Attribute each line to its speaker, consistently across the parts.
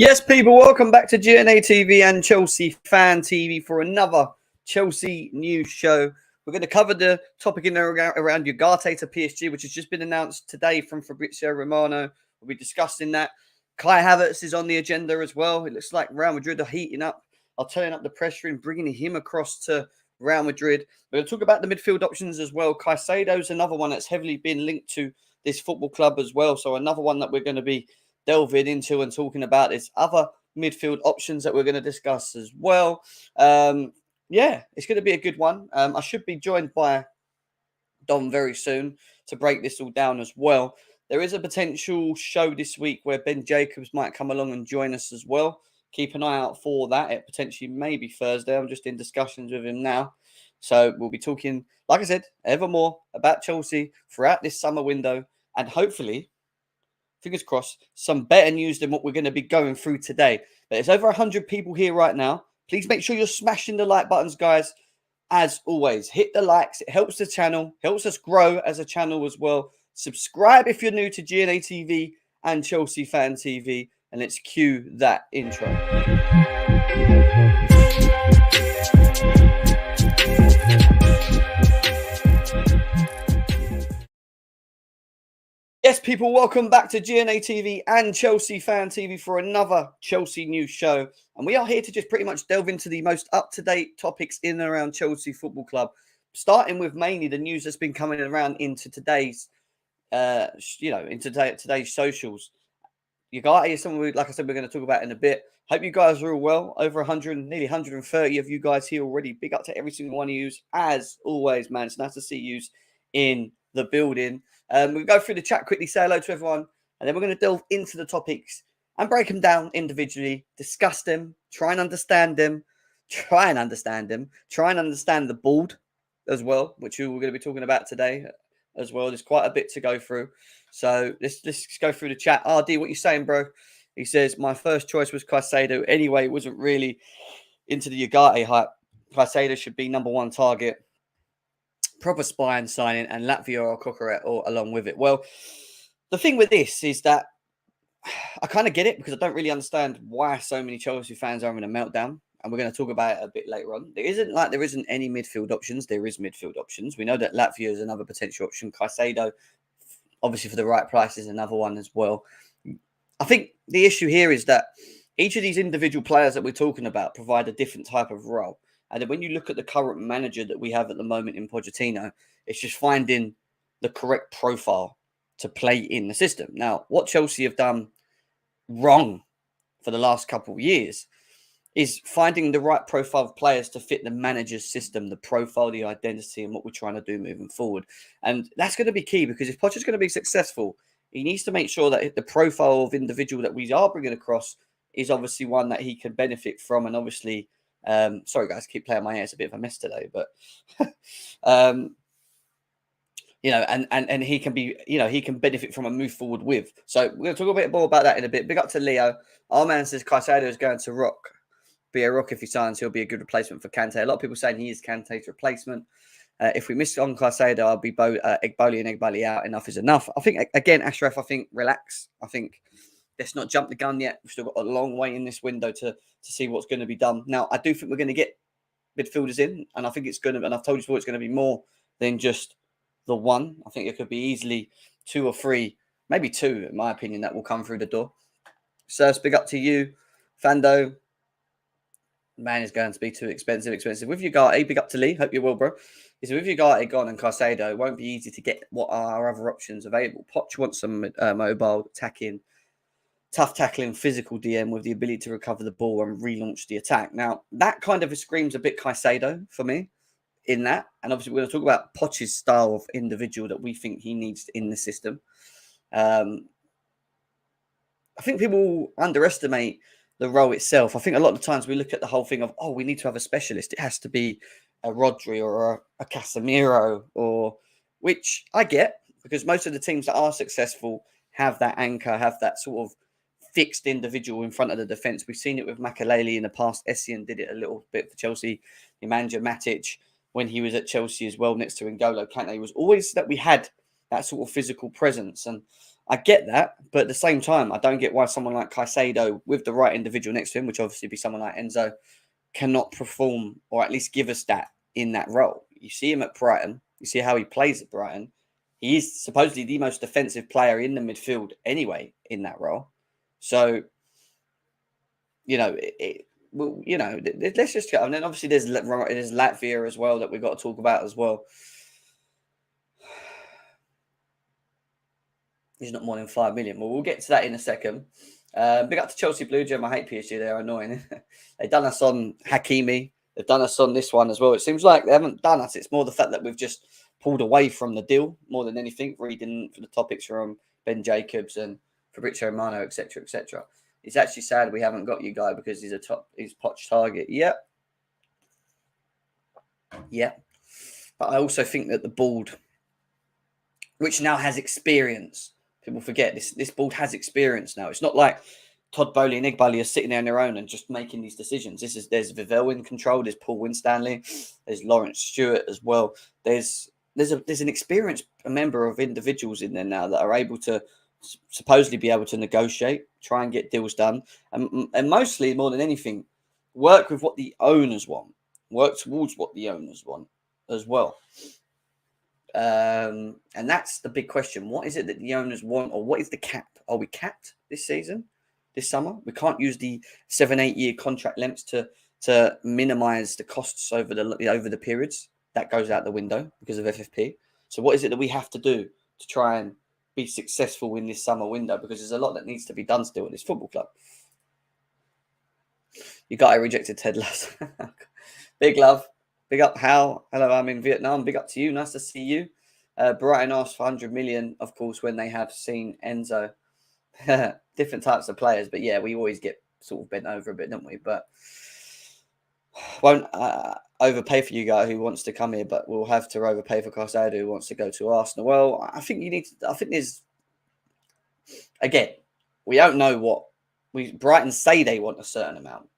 Speaker 1: Yes, people, welcome back to GNA TV and Chelsea Fan TV for another Chelsea news show. We're going to cover the topic in around Ugarte to PSG, which has just been announced today from Fabrizio Romano. We'll be discussing that. Kai Havertz is on the agenda as well. It looks like Real Madrid are heating up, are turning up the pressure and bringing him across to Real Madrid. We're going to talk about the midfield options as well. Caicedo is another one that's heavily been linked to this football club as well. So another one that we're going to be delving into and talking about. There's other midfield options that we're going to discuss as well. Yeah, it's going to be a good one. I should be joined by Dom very soon to break this all down as well. There is a potential show this week where Ben Jacobs might come along and join us as well. Keep an eye out for that. It potentially may be Thursday. I'm just in discussions with him now. So we'll be talking, like I said, ever more about Chelsea throughout this summer window, and hopefully, fingers crossed, some better news than what we're going to be going through today. But there's over 100 people here right now. Please make sure you're smashing the like buttons, guys. As always, hit the likes. It helps the channel, helps us grow as a channel as well. Subscribe if you're new to GNA TV and Chelsea Fan TV. And let's cue that intro. Yes, people, welcome back to GNA TV and Chelsea Fan TV for another Chelsea news show. And we are here to just pretty much delve into the most up-to-date topics in and around Chelsea Football Club, starting with mainly the news that's been coming around into today's, today's socials. Ugarte is someone, like I said, we're going to talk about in a bit. Hope you guys are all well. Over 100, nearly 130 of you guys here already. Big up to every single one of you. As always, man, it's nice to see you in the building. We'll go through the chat quickly, say hello to everyone, and then we're going to delve into the topics and break them down individually, discuss them, try and understand the board as well, which we're going to be talking about today as well. There's quite a bit to go through. So let's go through the chat. RD, what you saying, bro? He says, my first choice was Caicedo. Anyway, it wasn't really into the Ugarte hype. Caicedo should be number one target. Proper spine signing, and Latvia or Coqueret or along with it. Well, the thing with this is that I kind of get it, because I don't really understand why so many Chelsea fans are having a meltdown. And we're going to talk about it a bit later on. There isn't any midfield options. There is midfield options. We know that Latvia is another potential option. Caicedo, obviously for the right price, is another one as well. I think the issue here is that each of these individual players that we're talking about provide a different type of role. And then when you look at the current manager that we have at the moment in Pochettino, it's just finding the correct profile to play in the system. Now, what Chelsea have done wrong for the last couple of years is finding the right profile of players to fit the manager's system, the profile, the identity, and what we're trying to do moving forward. And that's going to be key, because if Poch is going to be successful, he needs to make sure that the profile of individual that we are bringing across is obviously one that he can benefit from. And obviously, sorry guys, keep playing my hair. It's a bit of a mess today, but and he can be, he can benefit from and move forward with. So we're going to talk a bit more about that in a bit. Big up to Leo. Our man says Caicedo is going to be a rock if he signs. He'll be a good replacement for Kante. A lot of people saying he is Kante's replacement. If we miss on Caicedo, I'll be Egboli and Egbali out. Enough is enough. I think, again, Ashraf, relax. I think let's not jump the gun yet. We've still got a long way in this window to see what's going to be done. Now, I do think we're going to get midfielders in, and I think it's going to, and I've told you before, it's going to be more than just the one. I think it could be easily 2 or 3, maybe 2, in my opinion, that will come through the door. Sirs, big up to you. Fando, man, is going to be too expensive. With Ugarte, big up to Lee. Hope you're well, bro. He said, with Ugarte gone and Caicedo, it won't be easy to get what are our other options available. Poch wants some mobile attacking, tough tackling, physical DM with the ability to recover the ball and relaunch the attack. Now, that kind of screams a bit Caicedo for me in that. And obviously, we're going to talk about Poch's style of individual that we think he needs in the system. I think people underestimate the role itself. I think a lot of the times we look at the whole thing of, we need to have a specialist. It has to be a Rodri or a Casemiro, which I get, because most of the teams that are successful have that anchor, have that sort of fixed individual in front of the defence. We've seen it with Makelele in the past. Essien did it a little bit for Chelsea. Nemanja Matic, when he was at Chelsea as well, next to N'Golo Kante, was always that we had that sort of physical presence. And I get that, but at the same time, I don't get why someone like Caicedo, with the right individual next to him, which obviously be someone like Enzo, cannot perform or at least give us that in that role. You see him at Brighton. You see how he plays at Brighton. He is supposedly the most defensive player in the midfield anyway in that role. So, let's just go. And then obviously there's Latvia as well that we've got to talk about as well. He's not more than 5 million. Well, we'll get to that in a second. Big up to Chelsea Blue Gem. I hate PSG. They're annoying. They've done us on Hakimi. They've done us on this one as well. It seems like they haven't done us. It's more the fact that we've just pulled away from the deal more than anything. Reading for the topics from Ben Jacobs and Fabrizio Romano, etc., etc. It's actually sad we haven't got you, guy, because he's Poch target. Yep. But I also think that the board, which now has experience, people forget this board has experience now. It's not like Todd Bowley and Igbali are sitting there on their own and just making these decisions. There's Vivell in control. There's Paul Winstanley. There's Lawrence Stewart as well. There's an experienced member of individuals in there now that are able to supposedly be able to negotiate, try and get deals done, and mostly more than anything, work with what the owners want, work towards what the owners want as well. And that's the big question. What is it that the owners want, or what is the cap? Are we capped this season, this summer? We can't use the 7-8 year contract lengths to minimize the costs over the periods. That goes out the window because of FFP. So what is it that we have to do to try and be successful in this summer window? Because there's a lot that needs to be done still at this football club. You got a rejected Ted Lasso. Big love. Big up, Hal. Hello, I'm in Vietnam. Big up to you. Nice to see you. Brighton asked for 100 million, of course, when they have seen Enzo. Different types of players. But yeah, we always get sort of bent over a bit, don't we? But won't overpay for you guy who wants to come here, but we'll have to overpay for Caicedo who wants to go to Arsenal. Well, I think there's, again, we don't know what Brighton say they want a certain amount.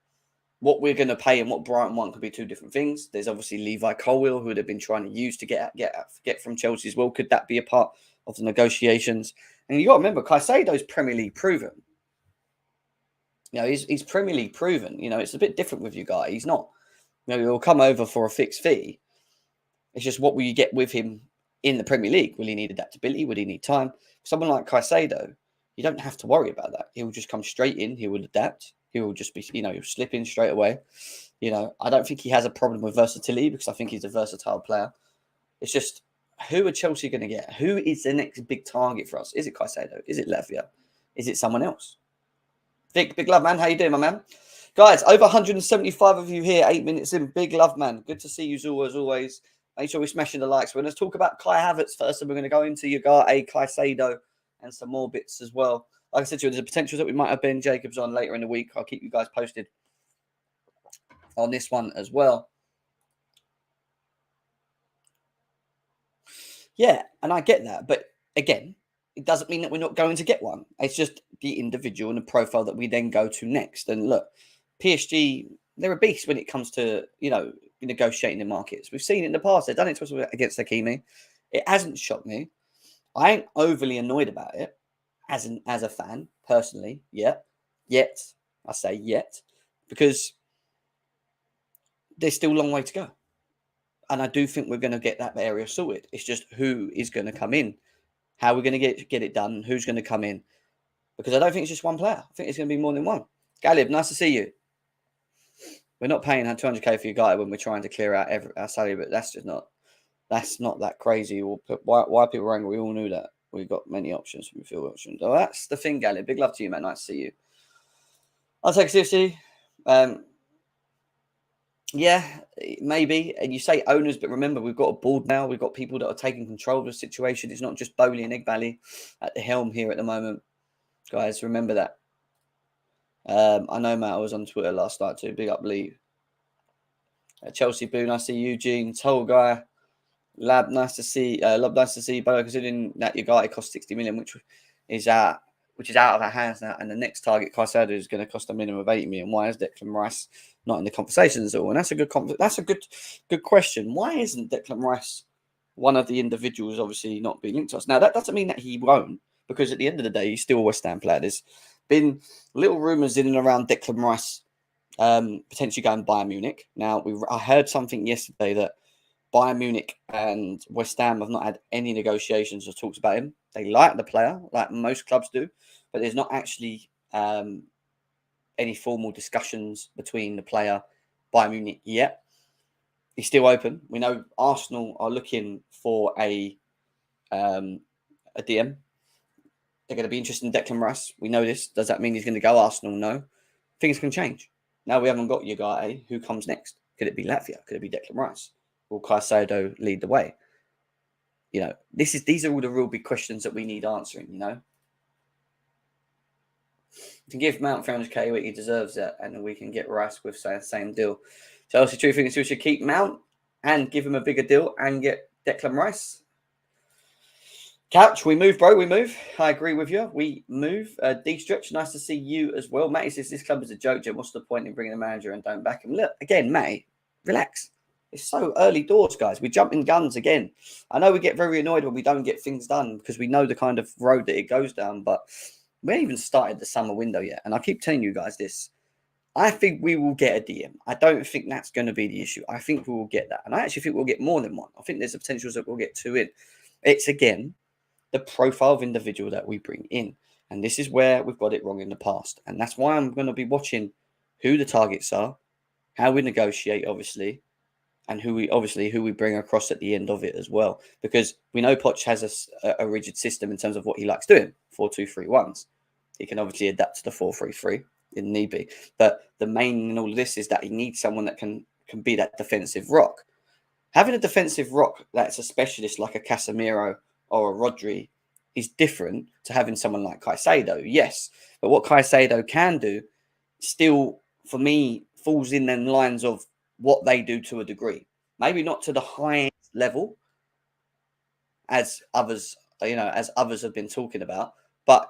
Speaker 1: What we're going to pay and what Brighton want could be two different things. There's obviously Levi Colwill, who they've been trying to use to get from Chelsea as well. Could that be a part of the negotiations? And you got to remember, Caicedo's Premier League proven. He's Premier League proven. It's a bit different with you guys. He's not. He'll come over for a fixed fee. It's just what will you get with him in the Premier League? Will he need adaptability? Would he need time? Someone like Caicedo, you don't have to worry about that. He'll just come straight in. He will adapt. He will just be, he'll slip in straight away. I don't think he has a problem with versatility because I think he's a versatile player. It's just, who are Chelsea going to get? Who is the next big target for us? Is it Caicedo? Is it Latvia? Is it someone else? Big love, man. How you doing, my man? Guys, over 175 of you here, 8 minutes in. Big love, man. Good to see you all, as always. Make sure we're smashing the likes. We're going to talk about Kai Havertz first, and we're going to go into Ugarte, Caicedo, and some more bits as well. Like I said to you, there's a potential that we might have Ben Jacobs on later in the week. I'll keep you guys posted on this one as well. Yeah, and I get that. But again, it doesn't mean that we're not going to get one. It's just the individual and the profile that we then go to next. And look, PSG, they're a beast when it comes to, negotiating the markets. We've seen it in the past. They've done it to us against Hakimi. It hasn't shocked me. I ain't overly annoyed about it as a fan, personally, yet. I say yet, because there's still a long way to go. And I do think we're going to get that area sorted. It's just who is going to come in, how we're going to get it done, who's going to come in. Because I don't think it's just one player. I think it's going to be more than one. Galib, nice to see you. We're not paying 200k for your guy when we're trying to clear out our salary, but that's not that crazy. Why people are angry, we all knew that. We've got many options for midfield options. Oh, that's the thing, Galib. Big love to you, man. Nice to see you. I'll take it seriously. Yeah, maybe. And you say owners, but remember, we've got a board now. We've got people that are taking control of the situation. It's not just Bowley and Igbali at the helm here at the moment. Guys, remember that. I know, Matt, I was on Twitter last night too. Big up, Lee. Chelsea Boone, I see Eugene. Toll guy. Lab, nice to see. Nice to see. But considering that your guy cost 60 million, which is out of our hands now, and the next target, Caicedo, is going to cost a minimum of 80 million. Why is Declan Rice not in the conversations at all? And that's a good question. Why isn't Declan Rice one of the individuals obviously not being linked to us? Now that doesn't mean that he won't, because at the end of the day, he's still a West Ham player. There's been little rumours in and around Declan Rice potentially going Bayern Munich. Now, I heard something yesterday that Bayern Munich and West Ham have not had any negotiations or talks about him. They like the player, like most clubs do, but there's not actually any formal discussions between the player, Bayern Munich yet. He's still open. We know Arsenal are looking for a DM. They're going to be interested in Declan Rice. We know this. Does that mean he's going to go Arsenal? No. Things can change. Now we haven't got Ugarte. Who comes next? Could it be Latvia? Could it be Declan Rice? Will Caicedo lead the way? You know, these are all the real big questions that we need answering, you know. To give Mount 300k what he deserves it, and we can get Rice with the same deal. Chelsea True thinks we should keep Mount and give him a bigger deal and get Declan Rice. Couch, we move, bro. We move. I agree with you. We move. D-Stretch, nice to see you as well. Matty says this club is a joke, Jim. What's the point in bringing a manager and don't back him? Look, again, Matty, relax. It's so early doors, guys. We jump in guns again. I know we get very annoyed when we don't get things done because we know the kind of road that it goes down, but we haven't even started the summer window yet. And I keep telling you guys this. I think we will get a DM. I don't think that's going to be the issue. I think we will get that. And I actually think we'll get more than one. I think there's a potential that we'll get two in. It's, again, the profile of individual that we bring in. And this is where we've got it wrong in the past. And that's why I'm going to be watching who the targets are, how we negotiate, obviously, and who we bring across at the end of it as well. Because we know Poch has a rigid system in terms of what he likes doing, 4-2-3-1s. He can obviously adapt to the 4-3-3 if need be. But the main in all of this is that he needs someone that can be that defensive rock. Having a defensive rock that's a specialist like a Casemiro or a Rodri is different to having someone like Caicedo, yes. But what Caicedo can do still, for me, falls in them lines of what they do to a degree. Maybe not to the highest level as others have been talking about, but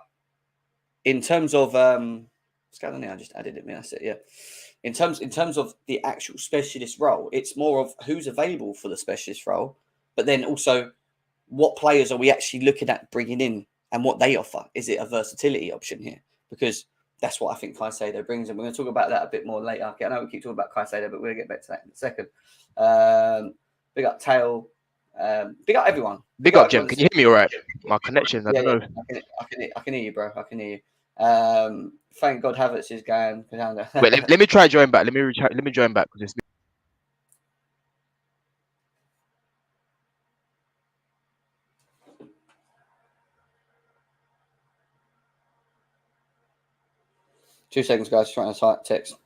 Speaker 1: in terms of what's going on here? I just added it. That's it. Yeah. In terms of the actual specialist role, it's more of who's available for the specialist role, but then also what players are we actually looking at bringing in and what they offer? Is it a versatility option here? Because that's what I think Caicedo brings, and we're going to talk about that a bit more later. Okay, I know we keep talking about Caicedo, but we're going to get back to that in a second. Big up Tail. Big up everyone.
Speaker 2: Big up, Jim. Can you hear me all right? My connection, I don't know.
Speaker 1: I can hear you, bro. I can hear you. Thank God Havertz is going.
Speaker 2: Wait, let me try join back. Let me join back because it's.
Speaker 1: 2 seconds, guys. Trying to type text.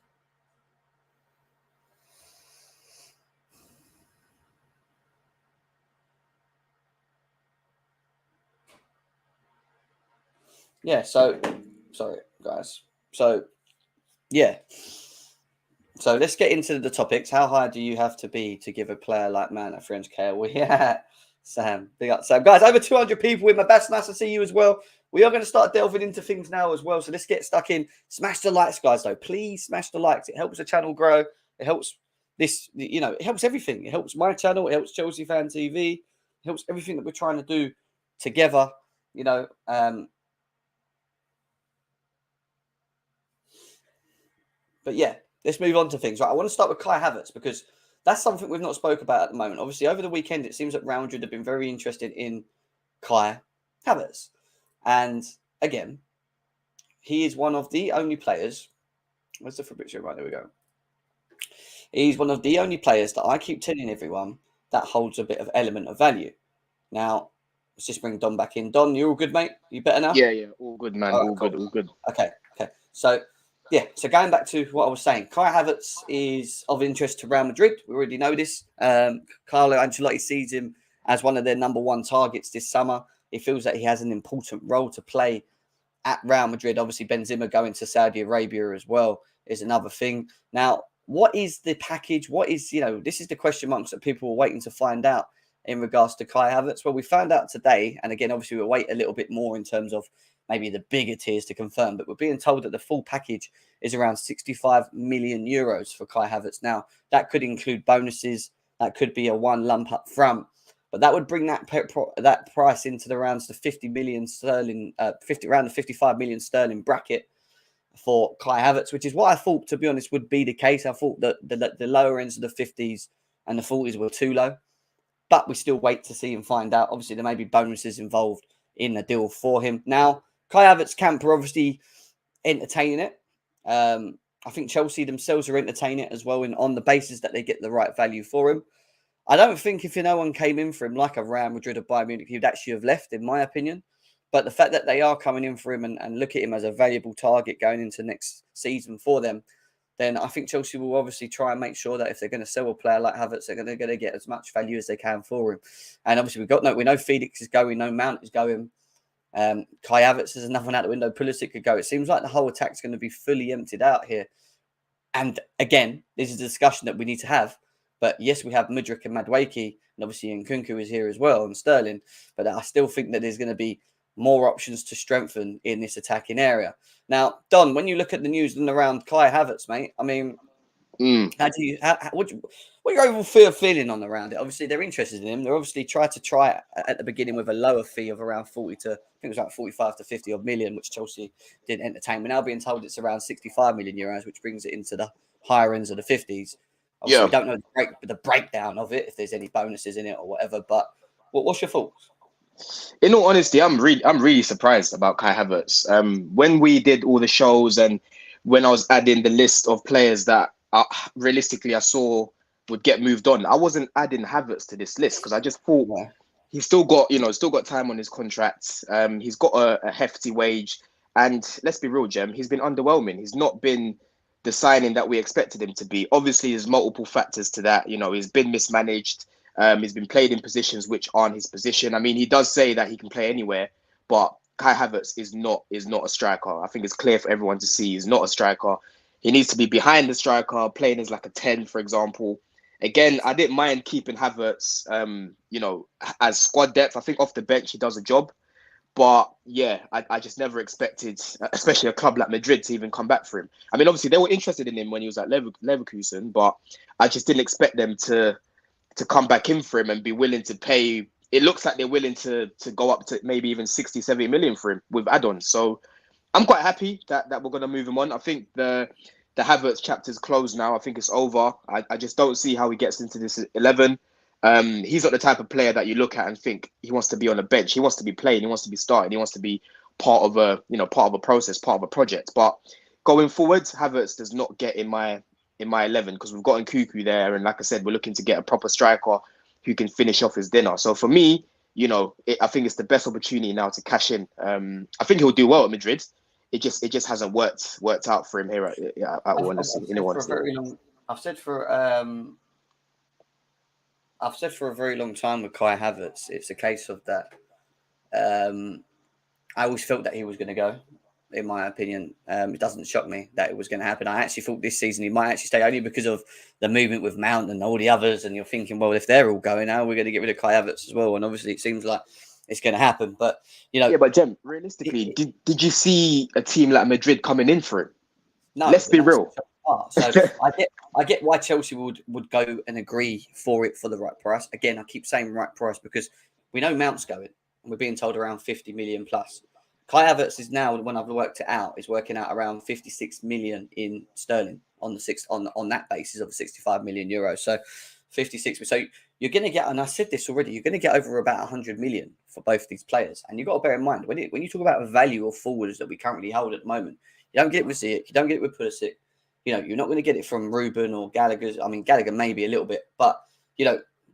Speaker 1: Yeah, so sorry, guys. So yeah. So let's get into the topics. How high do you have to be to give a player like Man at 300k? Well, yeah, Sam. Big up, Sam. Guys, over 200 people in my best. Nice to see you as well. We are going to start delving into things now as well. So let's get stuck in. Smash the likes, guys, though. Please smash the likes. It helps the channel grow. It helps this, it helps everything. It helps my channel. It helps Chelsea Fan TV. It helps everything that we're trying to do together, But yeah, let's move on to things. Right, I want to start with Kai Havertz because that's something we've not spoke about at the moment. Obviously, over the weekend, it seems that Real Madrid have been very interested in Kai Havertz. And again, he is one of the only players. Where's the Fabrizio? Right, there we go. He's one of the only players that I keep telling everyone that holds a bit of element of value. Now, let's just bring Don back in. Don, you all good, mate? You better now?
Speaker 2: Yeah, all good, man. All good.
Speaker 1: Okay. So, yeah, so going back to what I was saying, Kai Havertz is of interest to Real Madrid. We already know this. Carlo Ancelotti sees him as one of their number one targets this summer. He feels that he has an important role to play at Real Madrid. Obviously, Benzema going to Saudi Arabia as well is another thing. Now, what is the package? What is, this is the question marks that people are waiting to find out in regards to Kai Havertz. Well, we found out today, and again, obviously, we'll wait a little bit more in terms of maybe the bigger tiers to confirm, but we're being told that the full package is around 65 million euros for Kai Havertz. Now, that could include bonuses. That could be a one lump up front. but that would bring that price into the rounds to 50 million sterling, around the 55 million sterling bracket for Kai Havertz, which is what I thought, to be honest, would be the case. I thought that the lower ends of the 50s and the 40s were too low, but we still wait to see and find out. Obviously, there may be bonuses involved in the deal for him. Now, Kai Havertz camp are obviously entertaining it. I think Chelsea themselves are entertaining it as well, on the basis that they get the right value for him. I don't think if no one came in for him, like a Real Madrid or Bayern Munich, he'd actually have left, in my opinion. But the fact that they are coming in for him and look at him as a valuable target going into next season for them, then I think Chelsea will obviously try and make sure that if they're going to sell a player like Havertz, they're going to get as much value as they can for him. And obviously we know Felix is going, no Mount is going. Kai Havertz is another one out the window. Pulisic could go. It seems like the whole attack's going to be fully emptied out here. And again, this is a discussion that we need to have. But yes, we have Mudryk and Madueke, and obviously Nkunku is here as well, and Sterling. But I still think that there's going to be more options to strengthen in this attacking area. Now, Don, when you look at the news and around Kai Havertz, mate, I mean, what's your overall feeling on around it? Obviously, they're interested in him. They're obviously trying to try it at the beginning with a lower fee of around 40 to, I think it was like 45 to 50 odd million, which Chelsea didn't entertain. We're now being told it's around 65 million euros, which brings it into the higher ends of the 50s. Obviously, we don't know the breakdown of it, if there's any bonuses in it or whatever. But what's your thoughts?
Speaker 2: In all honesty, I'm really surprised about Kai Havertz. When we did all the shows and when I was adding the list of players that realistically I saw would get moved on, I wasn't adding Havertz to this list because I just thought he's still got time on his contract. He's got a hefty wage, and let's be real, Jem, he's been underwhelming. He's not been the signing that we expected him to be. Obviously, there's multiple factors to that. He's been mismanaged. He's been played in positions which aren't his position. I mean, he does say that he can play anywhere, but Kai Havertz is not a striker. I think it's clear for everyone to see he's not a striker. He needs to be behind the striker, playing as like a 10, for example. Again, I didn't mind keeping Havertz, as squad depth. I think off the bench, he does a job. But yeah, I just never expected, especially a club like Madrid, to even come back for him. I mean, obviously, they were interested in him when he was at Leverkusen, but I just didn't expect them to come back in for him and be willing to pay. It looks like they're willing to go up to maybe even 60, 70 million for him with add-ons. So I'm quite happy that we're going to move him on. I think the Havertz chapter is closed now. I think it's over. I just don't see how he gets into this 11. He's not the type of player that you look at and think he wants to be on a bench. He wants to be playing. He wants to be starting. He wants to be part of a process, part of a project. But going forward, Havertz does not get in my 11 because we've got Nkunku there, and like I said, we're looking to get a proper striker who can finish off his dinner. So for me, I think it's the best opportunity now to cash in. I think he'll do well at Madrid. It just hasn't worked out for him here at
Speaker 1: I've said for a very long time with Kai Havertz, it's a case of that. I always felt that he was going to go. In my opinion, it doesn't shock me that it was going to happen. I actually thought this season he might actually stay, only because of the movement with Mount and all the others. And you're thinking, well, if they're all going now, we're going to get rid of Kai Havertz as well. And obviously, it seems like it's going to happen. But
Speaker 2: but Jem, realistically, did you see a team like Madrid coming in for him?
Speaker 1: No.
Speaker 2: Let's be real.
Speaker 1: So I get why Chelsea would go and agree for it for the right price. Again, I keep saying right price because we know Mount's going, and we're being told around 50 million plus. Kai Havertz is now, when I've worked it out, is working out around 56 million in sterling on that basis of 65 million euros. So 56. So you're going to get, and I said this already, you're going to get over about 100 million for both these players. And you've got to bear in mind, when you talk about the value of forwards that we currently hold at the moment, you don't get it with Ziyech, you don't get it with Pulisic. You're not going to get it from Ruben or Gallagher. I mean, Gallagher maybe a little bit, but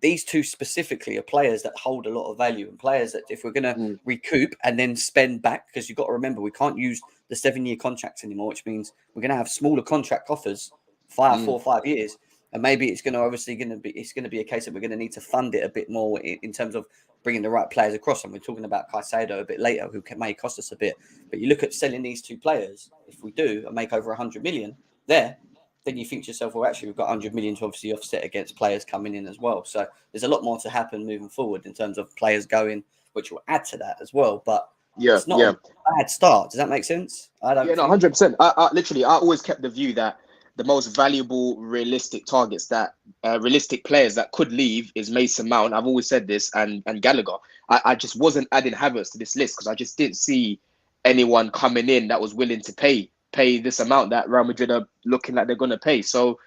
Speaker 1: these two specifically are players that hold a lot of value, and players that if we're going to recoup and then spend back, because you've got to remember we can't use the 7-year contracts anymore, which means we're going to have smaller contract offers, 4 or 5 years, and maybe it's going to be a case that we're going to need to fund it a bit more in terms of bringing the right players across. And we're talking about Caicedo a bit later, who may cost us a bit. But you look at selling these two players, if we do and make over 100 million there, then you think to yourself, well, actually, we've got 100 million to obviously offset against players coming in as well. So there's a lot more to happen moving forward in terms of players going, which will add to that as well. But it's not a bad start. Does that make sense?
Speaker 2: 100%. I always kept the view that the most valuable realistic targets that realistic players that could leave is Mason Mount. I've always said this, and Gallagher. I just wasn't adding Havertz to this list because I just didn't see anyone coming in that was willing to pay this amount that Real Madrid are looking like they're going to pay. So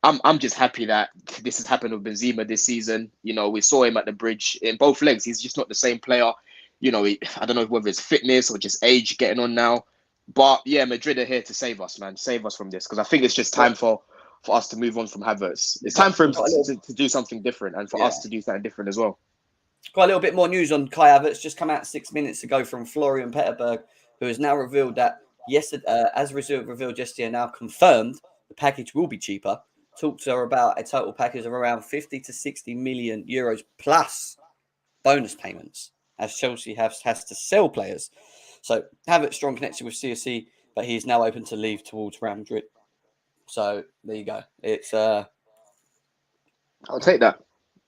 Speaker 2: I'm just happy that this has happened with Benzema this season. You know, we saw him at the bridge in both legs. He's just not the same player. You know, I don't know whether it's fitness or just age getting on now. But yeah, Madrid are here to save us, man. Save us from this. Because I think it's just time for us to move on from Havertz. It's time for him to do something different and for us to do something different as well.
Speaker 1: Got a little bit more news on Kai Havertz. Just come out 6 minutes ago from Florian Petterberg, who has now revealed that yesterday, as revealed yesterday, now confirmed the package will be cheaper. Talks are about a total package of around 50 to 60 million euros plus bonus payments, as Chelsea has to sell players. So Havertz strong connection with CSC, but he's now open to leave towards Real Madrid. So there you go. It's
Speaker 2: I'll take that.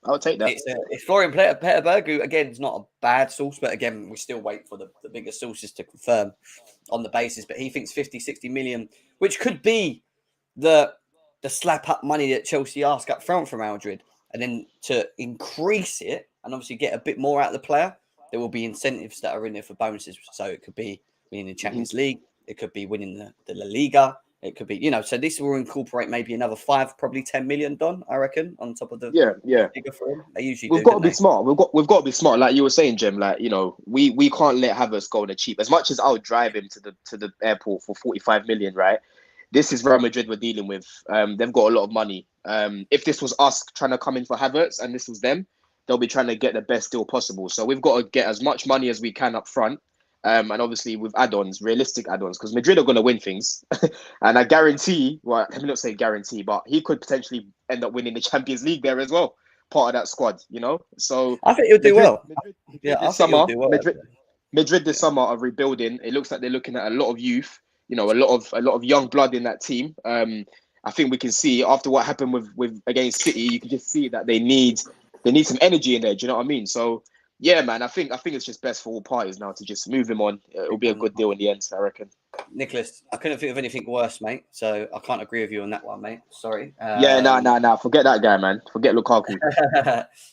Speaker 1: It's Florian Petterberg, who again is not a bad source, but again we still wait for the bigger sources to confirm on the basis. But he thinks 50, 60 million, which could be the slap up money that Chelsea ask up front from Real Madrid, and then to increase it and obviously get a bit more out of the player, there will be incentives that are in there for bonuses. So it could be winning the Champions League, it could be winning the La Liga, it could be, you know, so this will incorporate maybe another 5, probably 10 million, Don, I reckon, on top of the figure for him. They usually
Speaker 2: we've got to be smart. We've got to be smart. Like you were saying, Jim, like, you know, we can't let Havertz go on the cheap. As much as I'll drive him to the airport for 45 million, right? This is Real Madrid we're dealing with. They've got a lot of money. If this was us trying to come in for Havertz and this was them, they'll be trying to get the best deal possible. So we've got to get as much money as we can up front. And obviously with add-ons, realistic add-ons, because Madrid are going to win things. And I guarantee, well, let me not say guarantee, but he could potentially end up winning the Champions League there as well. Part of that squad, you know? So
Speaker 1: I think he'll do well.
Speaker 2: Madrid this summer are rebuilding. It looks like they're looking at a lot of youth. You know, a lot of young blood in that team. I think we can see after what happened with against City, you can just see that they need some energy in there. Do you know what I mean? So yeah, man, I think it's just best for all parties now to just move him on. It'll be a good deal in the end, I reckon.
Speaker 1: Nicholas, I couldn't think of anything worse, mate. So I can't agree with you on that one, mate. Sorry.
Speaker 2: No. Forget that guy, man. Forget Lukaku.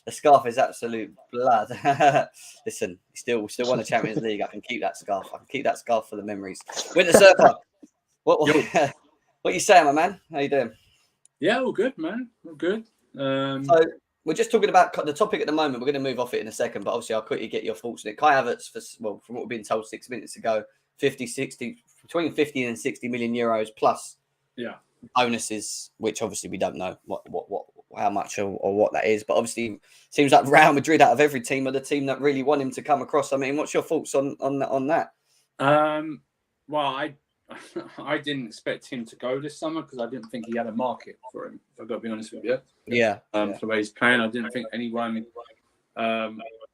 Speaker 1: The scarf is absolute blood. Listen, still won the Champions League. I can keep that scarf. I can keep that scarf for the memories. Winter Surfer. What you saying, my man? How you doing?
Speaker 3: Yeah, all good, man. All good.
Speaker 1: So we're just talking about the topic at the moment. We're going to move off it in a second, but obviously I'll quickly get your thoughts on it. Kai Havertz, from what we've been told 6 minutes ago, 50, between 50 and 60 million euros plus bonuses, which obviously we don't know how much or what that is. But obviously seems like Real Madrid, out of every team, are the team that really want him to come across. I mean, what's your thoughts on that?
Speaker 3: Well, I didn't expect him to go this summer because I didn't think he had a market for him, if I've got to be honest with you. For the way he's playing, I didn't think anyone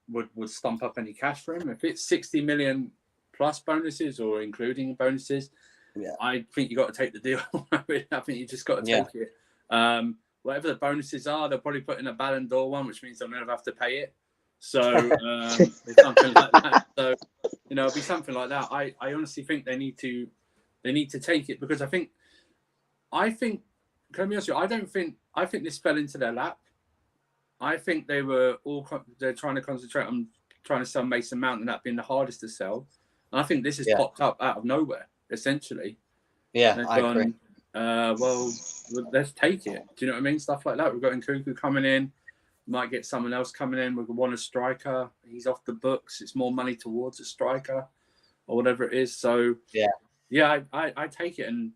Speaker 3: would stump up any cash for him. If it's 60 million plus bonuses or including bonuses, I think you got to take the deal. I think you just got to take it. Whatever the bonuses are, they'll probably put in a Ballon d'Or one, which means they'll never have to pay it. So it's something like that. So, you know, it'll be something like that. I honestly think they need to take it because I think, can I be honest with you, I think this fell into their lap. I think they're trying to concentrate on trying to sell Mason Mount and that being the hardest to sell. And I think this has popped up out of nowhere, essentially.
Speaker 1: Yeah, I agree.
Speaker 3: Well, let's take it. Do you know what I mean? Stuff like that. We've got Nkunku coming in. Might get someone else coming in. We want a striker. He's off the books. It's more money towards a striker or whatever it is. So, I take it. And,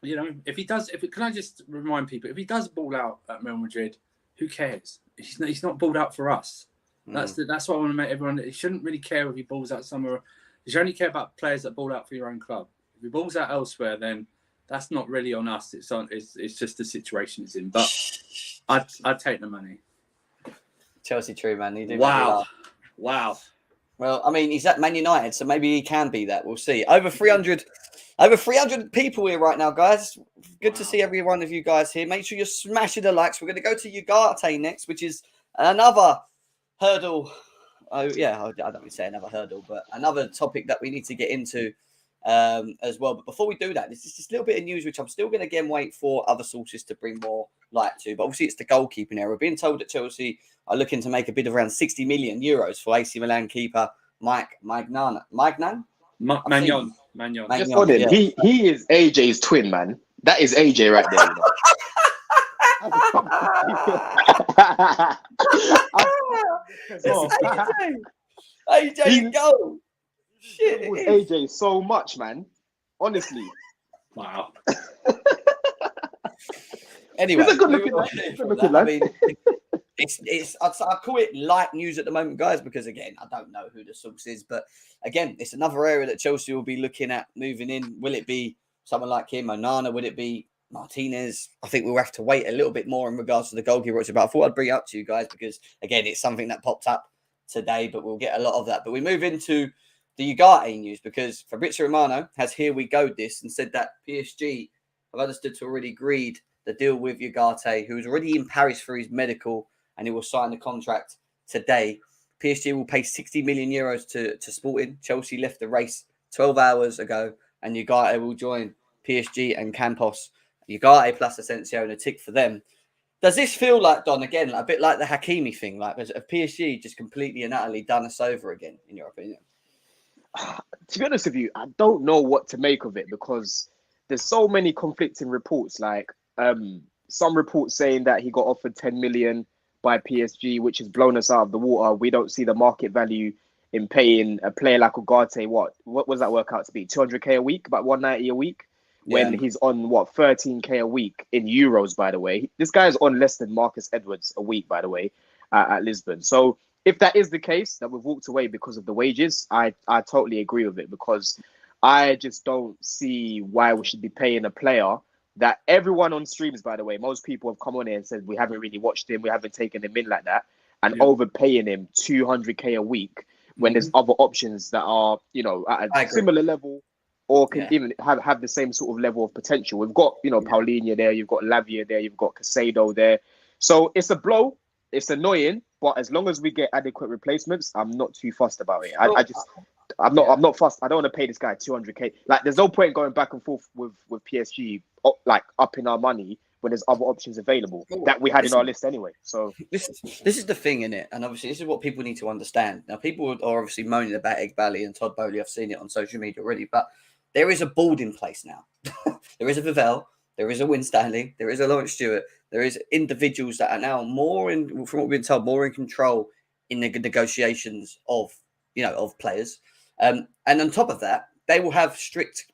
Speaker 3: you know, can I just remind people, if he does ball out at Real Madrid, who cares? He's not balled out for us. That's what I want to make everyone. He shouldn't really care if he balls out somewhere. You should only care about players that ball out for your own club. If he balls out elsewhere, then that's not really on us. It's just the situation he's in. But I'd take the money.
Speaker 1: Chelsea true, man. You do.
Speaker 3: Wow.
Speaker 1: Well, I mean, he's at Man United, so maybe he can be that. We'll see. Over 300 people here right now, guys. Good to see every one of you guys here. Make sure you're smashing the likes. We're going to go to Ugarte next, which is another hurdle. Oh, yeah, I don't want to say another hurdle, but another topic that we need to get into as well. But before we do that, this is just a little bit of news, which I'm still going to again wait for other sources to bring more light to. But obviously, it's the goalkeeping area. We're being told that Chelsea are looking to make a bid of around 60 million euros for AC Milan keeper Mike Magnan. Magnan?
Speaker 3: Magnan.
Speaker 2: Just on him. Yeah. He is AJ's twin, man. That is AJ right there. You know?
Speaker 1: AJ, go!
Speaker 2: Shit, AJ so much, man. Honestly.
Speaker 3: Wow.
Speaker 1: Anyway,
Speaker 2: it's a good looking lad.
Speaker 1: I mean, I call it light news at the moment, guys, because again, I don't know who the source is, but again, it's another area that Chelsea will be looking at moving in. Will it be someone like him, Onana? Will it be Martinez? I think we'll have to wait a little bit more in regards to the goalkeeper. But I thought I'd bring it up to you guys because again, it's something that popped up today, but we'll get a lot of that. But we move into the Ugarte news because Fabrizio Romano has here we go this and said that PSG have understood to already agreed the deal with Ugarte, who's already in Paris for his medical, and he will sign the contract today. PSG will pay 60 million euros to Sporting. Chelsea left the race 12 hours ago, and Ugarte will join PSG and Campos. Ugarte plus Asensio and a tick for them. Does this feel like, Don, again, a bit like the Hakimi thing? Like, has PSG just completely and utterly done us over again, in your opinion?
Speaker 2: To be honest with you, I don't know what to make of it because there's so many conflicting reports. Like, some reports saying that he got offered 10 million by PSG, which has blown us out of the water. We don't see the market value in paying a player like Ugarte. What does that work out to be? 200k a week, about 190 a week, when he's on 13k a week in euros. By the way, this guy's on less than Marcus Edwards a week. By the way, at Lisbon. So if that is the case, that we've walked away because of the wages, I totally agree with it because I just don't see why we should be paying a player that everyone on streams, by the way, most people have come on here and said we haven't really watched him, we haven't taken him in like that, and overpaying him 200k a week when there's other options that are, at a similar level or can even have the same sort of level of potential. We've got, Paulinho there, you've got Lavia there, you've got Caicedo there. So it's a blow, it's annoying, but as long as we get adequate replacements, I'm not too fussed about it. I'm not fussed. I don't want to pay this guy 200k. Like, there's no point going back and forth with PSG, like upping our money when there's other options available that we had in our list anyway. So
Speaker 1: this is the thing, innit? And obviously, this is what people need to understand. Now, people are obviously moaning about Egbali and Todd Bowley. I've seen it on social media already, but there is a board in place now. There is a Vivell, there is a Winstanley, there is a Lawrence Stewart, there is individuals that are now from what we've been told, more in control in the negotiations of players. And on top of that, they will have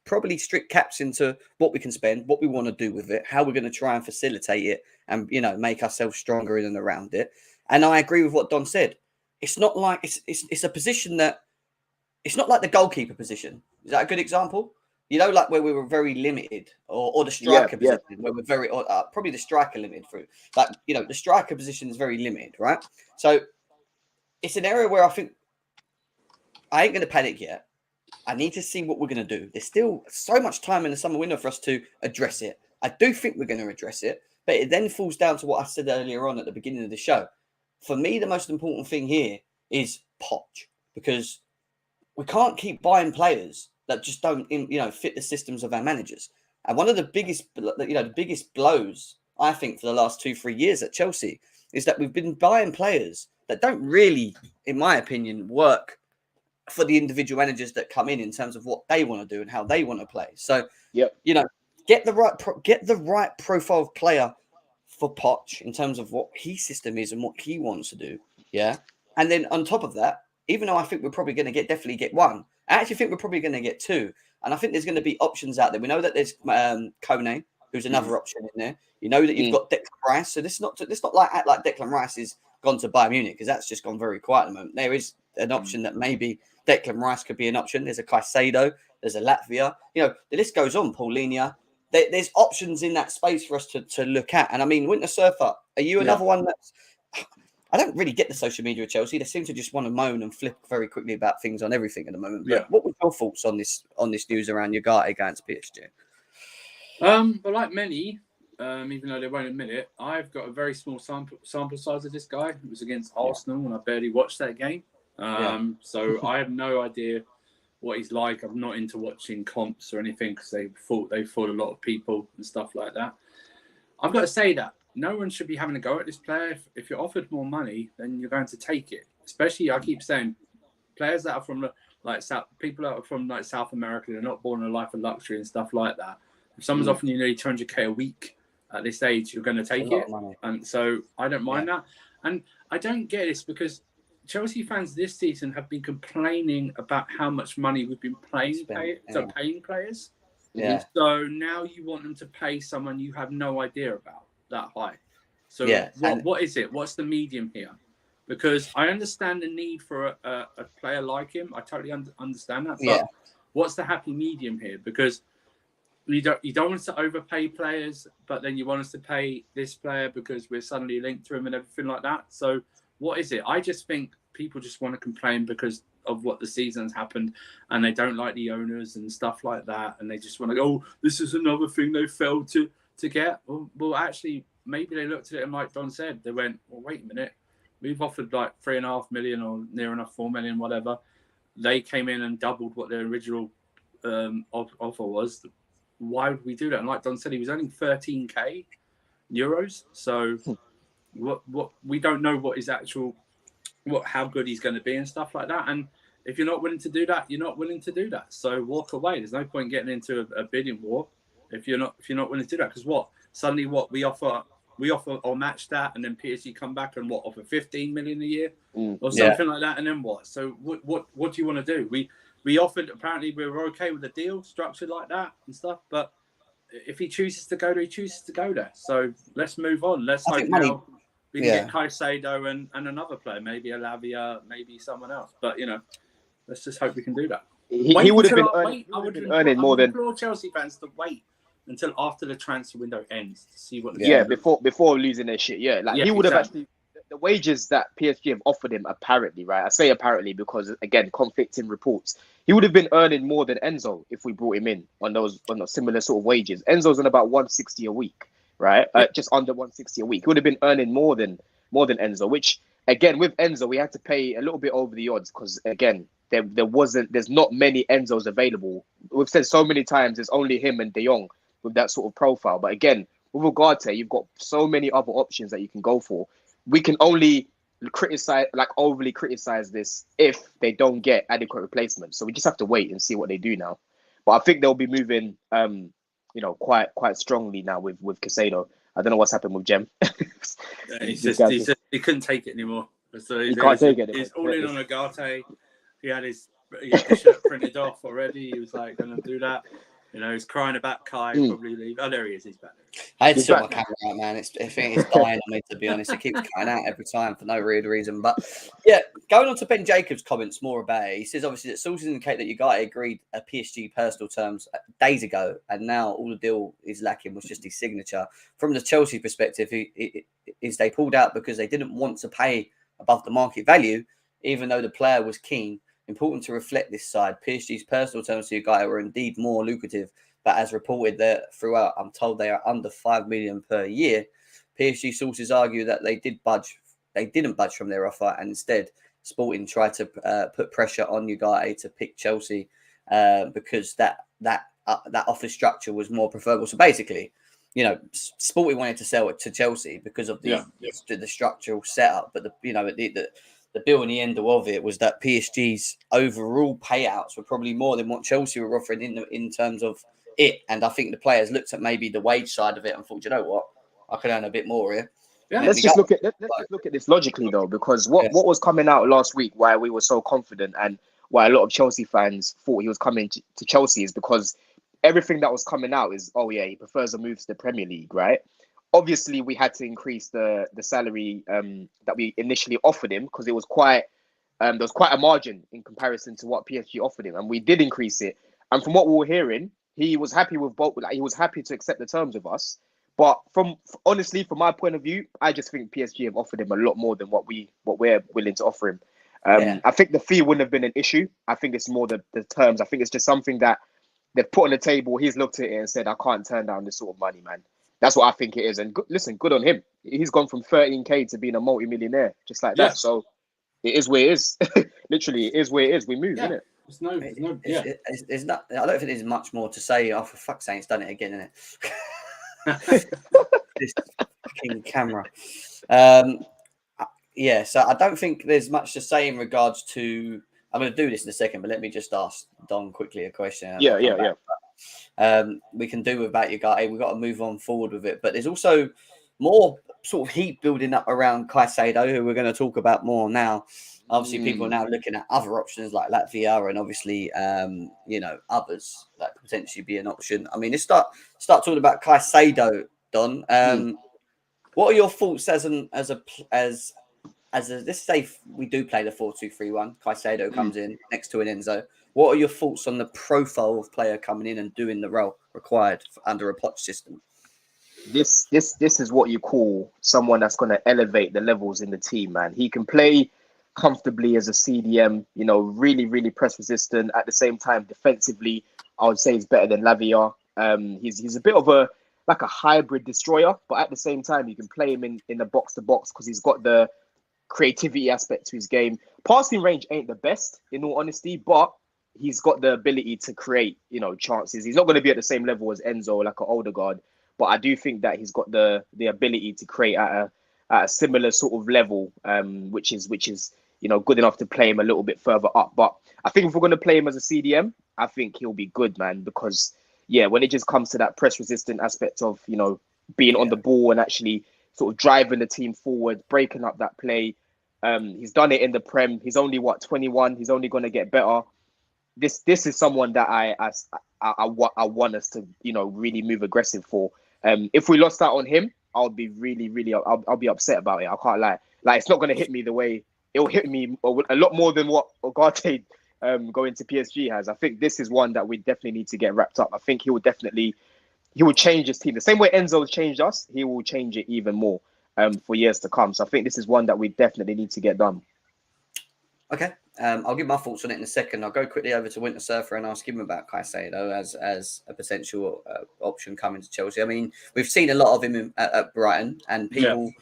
Speaker 1: probably strict caps into what we can spend, what we want to do with it, how we're going to try and facilitate it and, make ourselves stronger in and around it. And I agree with what Don said. It's not like it's a position that it's not like the goalkeeper position. Is that a good example? Like where we were very limited or the striker position where we're very, probably the striker limited through. Like, the striker position is very limited, right? So it's an area where I think I ain't going to panic yet. I need to see what we're going to do. There's still so much time in the summer window for us to address it. I do think we're going to address it, but it then falls down to what I said earlier on at the beginning of the show. For me, the most important thing here is Poch, because we can't keep buying players that just don't, fit the systems of our managers. And one of the biggest blows, I think, for the last 2-3 years at Chelsea is that we've been buying players that don't really, in my opinion, work for the individual managers that come in terms of what they want to do and how they want to play. So, get the right profile of player for Poch in terms of what his system is and what he wants to do. Yeah. And then on top of that, even though I think we're probably going to definitely get one, I actually think we're probably going to get two. And I think there's going to be options out there. We know that there's Kone, who's another option in there. You know that you've got Declan Rice. So this not like act like Declan Rice is gone to Bayern Munich, because that's just gone very quiet at the moment. There is an option that maybe Declan Rice could be an option. There's a Caicedo. There's a Latvia. The list goes on. Paulinho. There's options in that space for us to look at. And I mean, Winter Surfer, are you another one that's... I don't really get the social media of Chelsea. They seem to just want to moan and flip very quickly about things on everything at the moment. But what were your thoughts on this news around Ugarte against PSG?
Speaker 3: But like many, even though they won't admit it, I've got a very small sample size of this guy. It was against Arsenal, and I barely watched that game. So I have no idea what he's like. I'm not into watching comps or anything because they fought a lot of people and stuff like that. I've got to say that no one should be having a go at this player. If you're offered more money, then you're going to take it. Especially, I keep saying, players that are from people that are from like South America, they're not born in a life of luxury and stuff like that. If someone's offering you nearly 200k a week at this age, you're going to take it. And so I don't mind that. And I don't get this because Chelsea fans this season have been complaining about how much money we've been paying players.
Speaker 1: Yeah.
Speaker 3: So now you want them to pay someone you have no idea about that high. So what is it? What's the medium here? Because I understand the need for a player like him. I totally understand that. But what's the happy medium here? Because you don't want us to overpay players, but then you want us to pay this player because we're suddenly linked to him and everything like that. So what is it? I just think people just want to complain because of what the season's happened and they don't like the owners and stuff like that. And they just want to go, oh, this is another thing they failed to get. Well, actually, maybe they looked at it and like Don said, they went, well, wait a minute. We've offered like 3.5 million or near enough 4 million, whatever. They came in and doubled what their original offer was. Why would we do that? And like Don said, he was earning 13k euros. So what we don't know what his actual how good he's going to be and stuff like that. And if you're not willing to do that, you're not willing to do that. So walk away. There's no point getting into a bidding war if you're not willing to do that. Because suddenly we offer or match that, and then PSG come back and offer 15 million a year or something like that, and then what? So what do you want to do? We offered, apparently we were okay with the deal structured like that and stuff, but if he chooses to go there, he chooses to go there. So let's move on. Let's hope now we can get Caicedo and another player, maybe a Lavia, maybe someone else. But let's just hope we can do that.
Speaker 2: He would have been earning more than.
Speaker 3: I would Chelsea fans to wait until after the transfer window ends to see what.
Speaker 2: Before losing their shit. He would have actually. The wages that PSG have offered him, apparently, right? I say apparently because, again, conflicting reports. He would have been earning more than Enzo if we brought him in on those similar sort of wages. Enzo's on about 160 a week, right? Just under 160 a week. He would have been earning more than Enzo. Which, again, with Enzo, we had to pay a little bit over the odds because, again, there's not many Enzos available. We've said so many times there's only him and De Jong with that sort of profile. But again, with Ugarte, you've got so many other options that you can go for. We can only overly criticize this if they don't get adequate replacements. So we just have to wait and see what they do now. But I think they'll be moving, quite strongly now with Caicedo. I don't know what's happened with Jem.
Speaker 3: He couldn't take it anymore. So he can't take it. He's all in on Ugarte. He had his shirt printed off already. He was like going to do that. He's crying about Kai probably leave. Oh, there he is. He's back.
Speaker 1: I had to sort my camera out, man. I think it's dying on me, to be honest. It keeps cutting out every time for no real reason. But yeah, going on to Ben Jacobs' comments more about it. He says obviously that sources indicate that Ugarte agreed a PSG personal terms days ago, and now all the deal is lacking was just his signature. From the Chelsea perspective, is they pulled out because they didn't want to pay above the market value, even though the player was keen. Important to reflect this side. PSG's personal terms to Ugarte were indeed more lucrative, but as reported there throughout, I'm told they are under 5 million per year. PSG sources argue that they didn't budge from their offer, and instead Sporting tried to put pressure on Ugarte to pick Chelsea because that offer structure was more preferable. So basically, Sporting wanted to sell it to Chelsea because of the structural setup, but the bill in the end of it was that PSG's overall payouts were probably more than what Chelsea were offering in terms of it. And I think the players looked at maybe the wage side of it and thought, you know what, I could earn a bit more here.
Speaker 2: Yeah, let's just look at this logically though, because what was coming out last week, why we were so confident and why a lot of Chelsea fans thought he was coming to Chelsea is because everything that was coming out is, he prefers a move to the Premier League, right? Obviously, we had to increase the salary that we initially offered him because it was quite there was quite a margin in comparison to what PSG offered him, and we did increase it. And from what we were hearing, he was happy with both. He was happy to accept the terms of us. But honestly, from my point of view, I just think PSG have offered him a lot more than what we're willing to offer him. I think the fee wouldn't have been an issue. I think it's more the terms. I think it's just something that they've put on the table. He's looked at it and said, "I can't turn down this sort of money, man." That's what I think it is. And good on him. He's gone from 13k to being a multi-millionaire just like that. So it is where it is. Literally, it is where it is. We move, isn't it?
Speaker 1: It's not. I don't think there's much more to say. Oh, for fuck's sake, it's done it again, isn't it? This fucking camera. Yeah, so I don't think there's much to say in regards to. I'm going to do this in a second, but let me just ask Don quickly a question.
Speaker 2: Yeah.
Speaker 1: We can do without Ugarte. We've got to move on forward with it. But there's also more sort of heat building up around Caicedo, who we're going to talk about more now. Obviously, people are now looking at other options like Latvia and obviously, others that could potentially be an option. I mean, let's start talking about Caicedo, Don. What are your thoughts as let's say we do play the 4-2-3-1, Caicedo comes in next to an Enzo. What are your thoughts on the profile of player coming in and doing the role required under a Poch system?
Speaker 2: This is what you call someone that's going to elevate the levels in the team, man. He can play comfortably as a CDM, really, really press resistant. At the same time, defensively, I would say he's better than Lavia. He's a bit of a hybrid destroyer, but at the same time, you can play him in the box to box because he's got the creativity aspect to his game. Passing range ain't the best, in all honesty, but he's got the ability to create, chances. He's not going to be at the same level as Enzo, like an older guard, but I do think that he's got the ability to create at a similar sort of level, which is good enough to play him a little bit further up. But I think if we're going to play him as a CDM, I think he'll be good, man, because when it just comes to that press resistant aspect of being on the ball and actually sort of driving the team forward, breaking up that play. He's done it in the Prem. He's only 21. He's only going to get better. This is someone that I want us to really move aggressive for. If we lost out on him, I'll be really I'll be upset about it. I can't lie. Like, it's not going to hit me the way it'll hit me a lot more than what Ugarte going to PSG has. I think this is one that we definitely need to get wrapped up. I think he will change his team the same way Enzo changed us. He will change it even more for years to come. So I think this is one that we definitely need to get done.
Speaker 1: Okay, I'll give my thoughts on it in a second. I'll go quickly over to Winter Surfer and ask him about Caicedo as a potential option coming to Chelsea. I mean, we've seen a lot of him at Brighton, and people,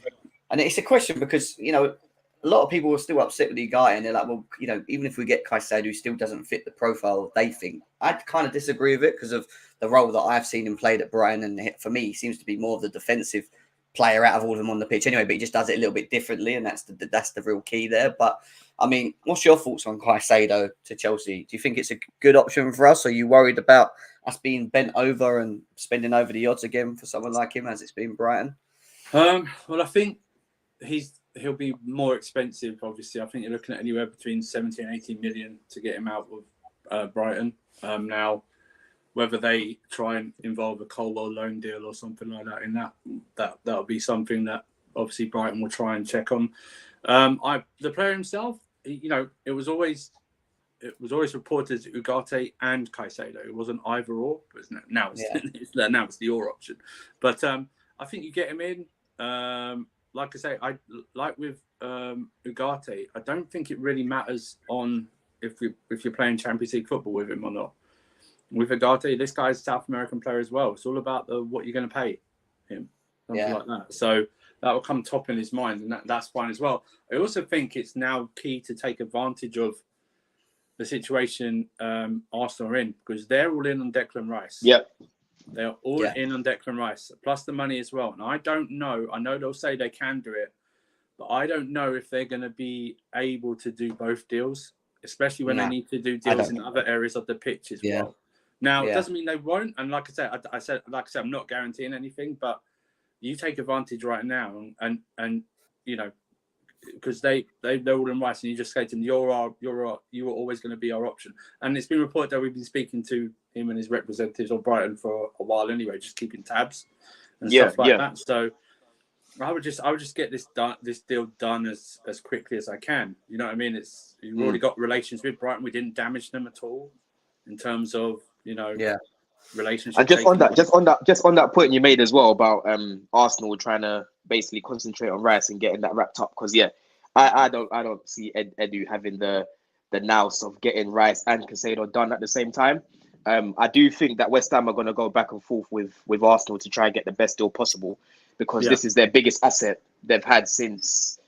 Speaker 1: and it's a question because a lot of people are still upset with the guy, and they're like, well, even if we get Caicedo, who still doesn't fit the profile they think. I'd kind of disagree with it because of the role that I've seen him played at Brighton, and for me, he seems to be more of the defensive player out of all of them on the pitch anyway, but he just does it a little bit differently, and that's the real key there. But I mean, what's your thoughts on Caicedo to Chelsea? Do you think it's a good option for us? Are you worried about us being bent over and spending over the odds again for someone like him as it's been Brighton?
Speaker 3: Well, I think he'll be more expensive, obviously. I think you're looking at anywhere between 70 and 80 million to get him out of Brighton. Now, whether they try and involve a Colwell loan deal or something like that in that'll be something that obviously Brighton will try and check on. The player himself, it was always reported as Ugarte and Caicedo. It wasn't either or, but now it's the or option. But I think you get him in. Like I say, like with Ugarte, I don't think it really matters on if you're playing Champions League football with him or not. With Ugarte, this guy's a South American player as well. It's all about what you're going to pay him, something like that. So that will come top in his mind, and that's fine as well. I also think it's now key to take advantage of the situation Arsenal are in, because they're all in on Declan Rice.
Speaker 2: Yep.
Speaker 3: They're all in on Declan Rice, plus the money as well. And I don't know. I know they'll say they can do it, but I don't know if they're going to be able to do both deals, especially when they need to do deals in other areas of the pitch as well. Now, it doesn't mean they won't. And like I said, I'm not guaranteeing anything, but you take advantage right now, and because they're all in Rice, and you just say to them, you are always going to be our option. And it's been reported that we've been speaking to him and his representatives on Brighton for a while anyway, just keeping tabs and stuff like that. So I would just get this deal done as quickly as I can. You know what I mean? You've already got relations with Brighton. We didn't damage them at all in terms of relationship.
Speaker 2: And just on that point you made as well about Arsenal trying to basically concentrate on Rice and getting that wrapped up, because I don't see Edu having the nous of getting Rice and Caicedo done at the same time. I do think that West Ham are going to go back and forth with Arsenal to try and get the best deal possible, because this is their biggest asset they've had since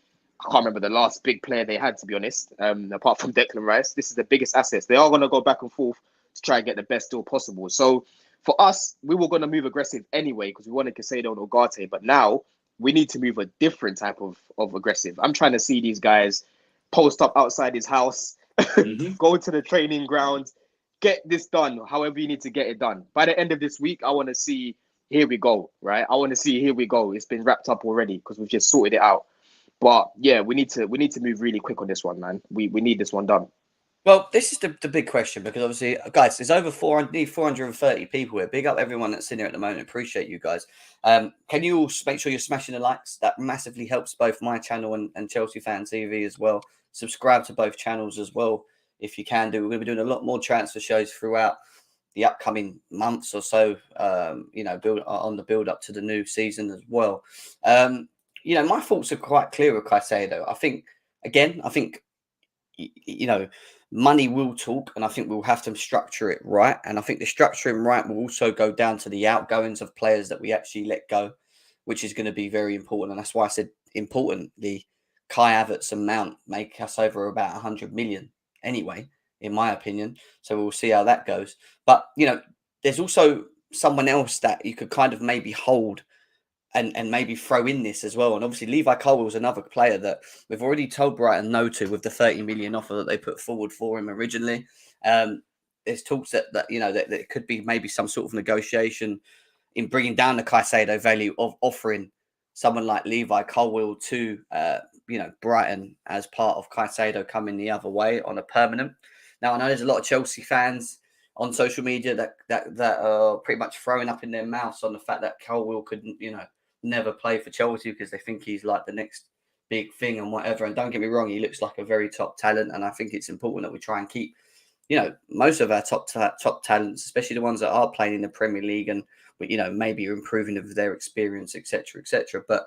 Speaker 2: I can't remember the last big player they had, to be honest, apart from Declan Rice. This is the biggest assets. They are going to go back and forth to try and get the best deal possible. So for us, we were going to move aggressive anyway because we wanted Caicedo and Ugarte. But now we need to move a different type of aggressive. I'm trying to see these guys post up outside his house, go to the training grounds, get this done however you need to get it done. By the end of this week, I want to see, here we go, right? I want to see, here we go. It's been wrapped up already because we've just sorted it out. But yeah, we need to move really quick on this one, man. We need this one done.
Speaker 1: Well, this is the big question because obviously, guys, there's over 430 people here. Big up everyone that's in here at the moment. Appreciate you guys. Can you all make sure you're smashing the likes? That massively helps both my channel and Chelsea Fan TV as well. Subscribe to both channels as well if you can do. We're going to be doing a lot more transfer shows throughout the upcoming months or so. On the build up to the new season as well. My thoughts are quite clear with Caicedo. I think money will talk, and I think we'll have to structure it right. And I think the structuring right will also go down to the outgoings of players that we actually let go, which is going to be very important. And that's why I said important. The Kai Havertz and Mount make us over about 100 million anyway, in my opinion. So we'll see how that goes. But, there's also someone else that you could kind of maybe hold and maybe throw in this as well. And obviously Levi Colwill is another player that we've already told Brighton no to with the 30 million offer that they put forward for him originally. There's talks that it could be maybe some sort of negotiation in bringing down the Caicedo value of offering someone like Levi Colwill to Brighton as part of Caicedo coming the other way on a permanent. Now I know there's a lot of Chelsea fans on social media that are pretty much throwing up in their mouths on the fact that Colwill could never play for Chelsea because they think he's like the next big thing and whatever. And don't get me wrong, he looks like a very top talent. And I think it's important that we try and keep, most of our top talents, especially the ones that are playing in the Premier League and, maybe improving of their experience, etc., etc. But,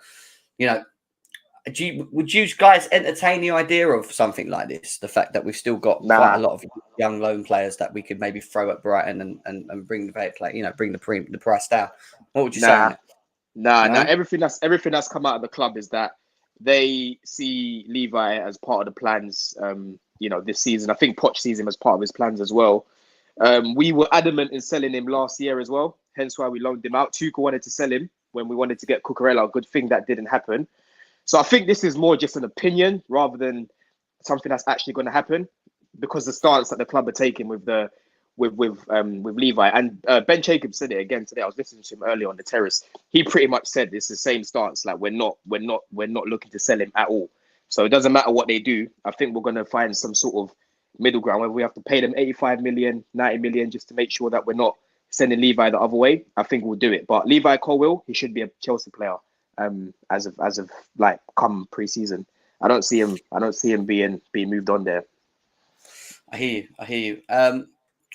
Speaker 1: would you guys entertain the idea of something like this? The fact that we've still got quite a lot of young loan players that we could maybe throw at Brighton and bring the price down. What would you say?
Speaker 2: No? Everything that's come out of the club is that they see Levi as part of the plans. This season, I think Poch sees him as part of his plans as well. We were adamant in selling him last year as well, hence why we loaned him out. Tuchel wanted to sell him when we wanted to get Cucurella. Good thing that didn't happen. So I think this is more just an opinion rather than something that's actually going to happen, because the stance that the club are taking with Levi and Ben Jacobs said it again today. I was listening to him earlier on the terrace. He pretty much said it's the same stance. Like we're not looking to sell him at all. So it doesn't matter what they do. I think we're going to find some sort of middle ground where we have to pay them 85 million, 90 million just to make sure that we're not sending Levi the other way. I think we'll do it. But Levi Colwill, he should be a Chelsea player. As of like come pre-season, I don't see him being moved on there.
Speaker 1: I hear you.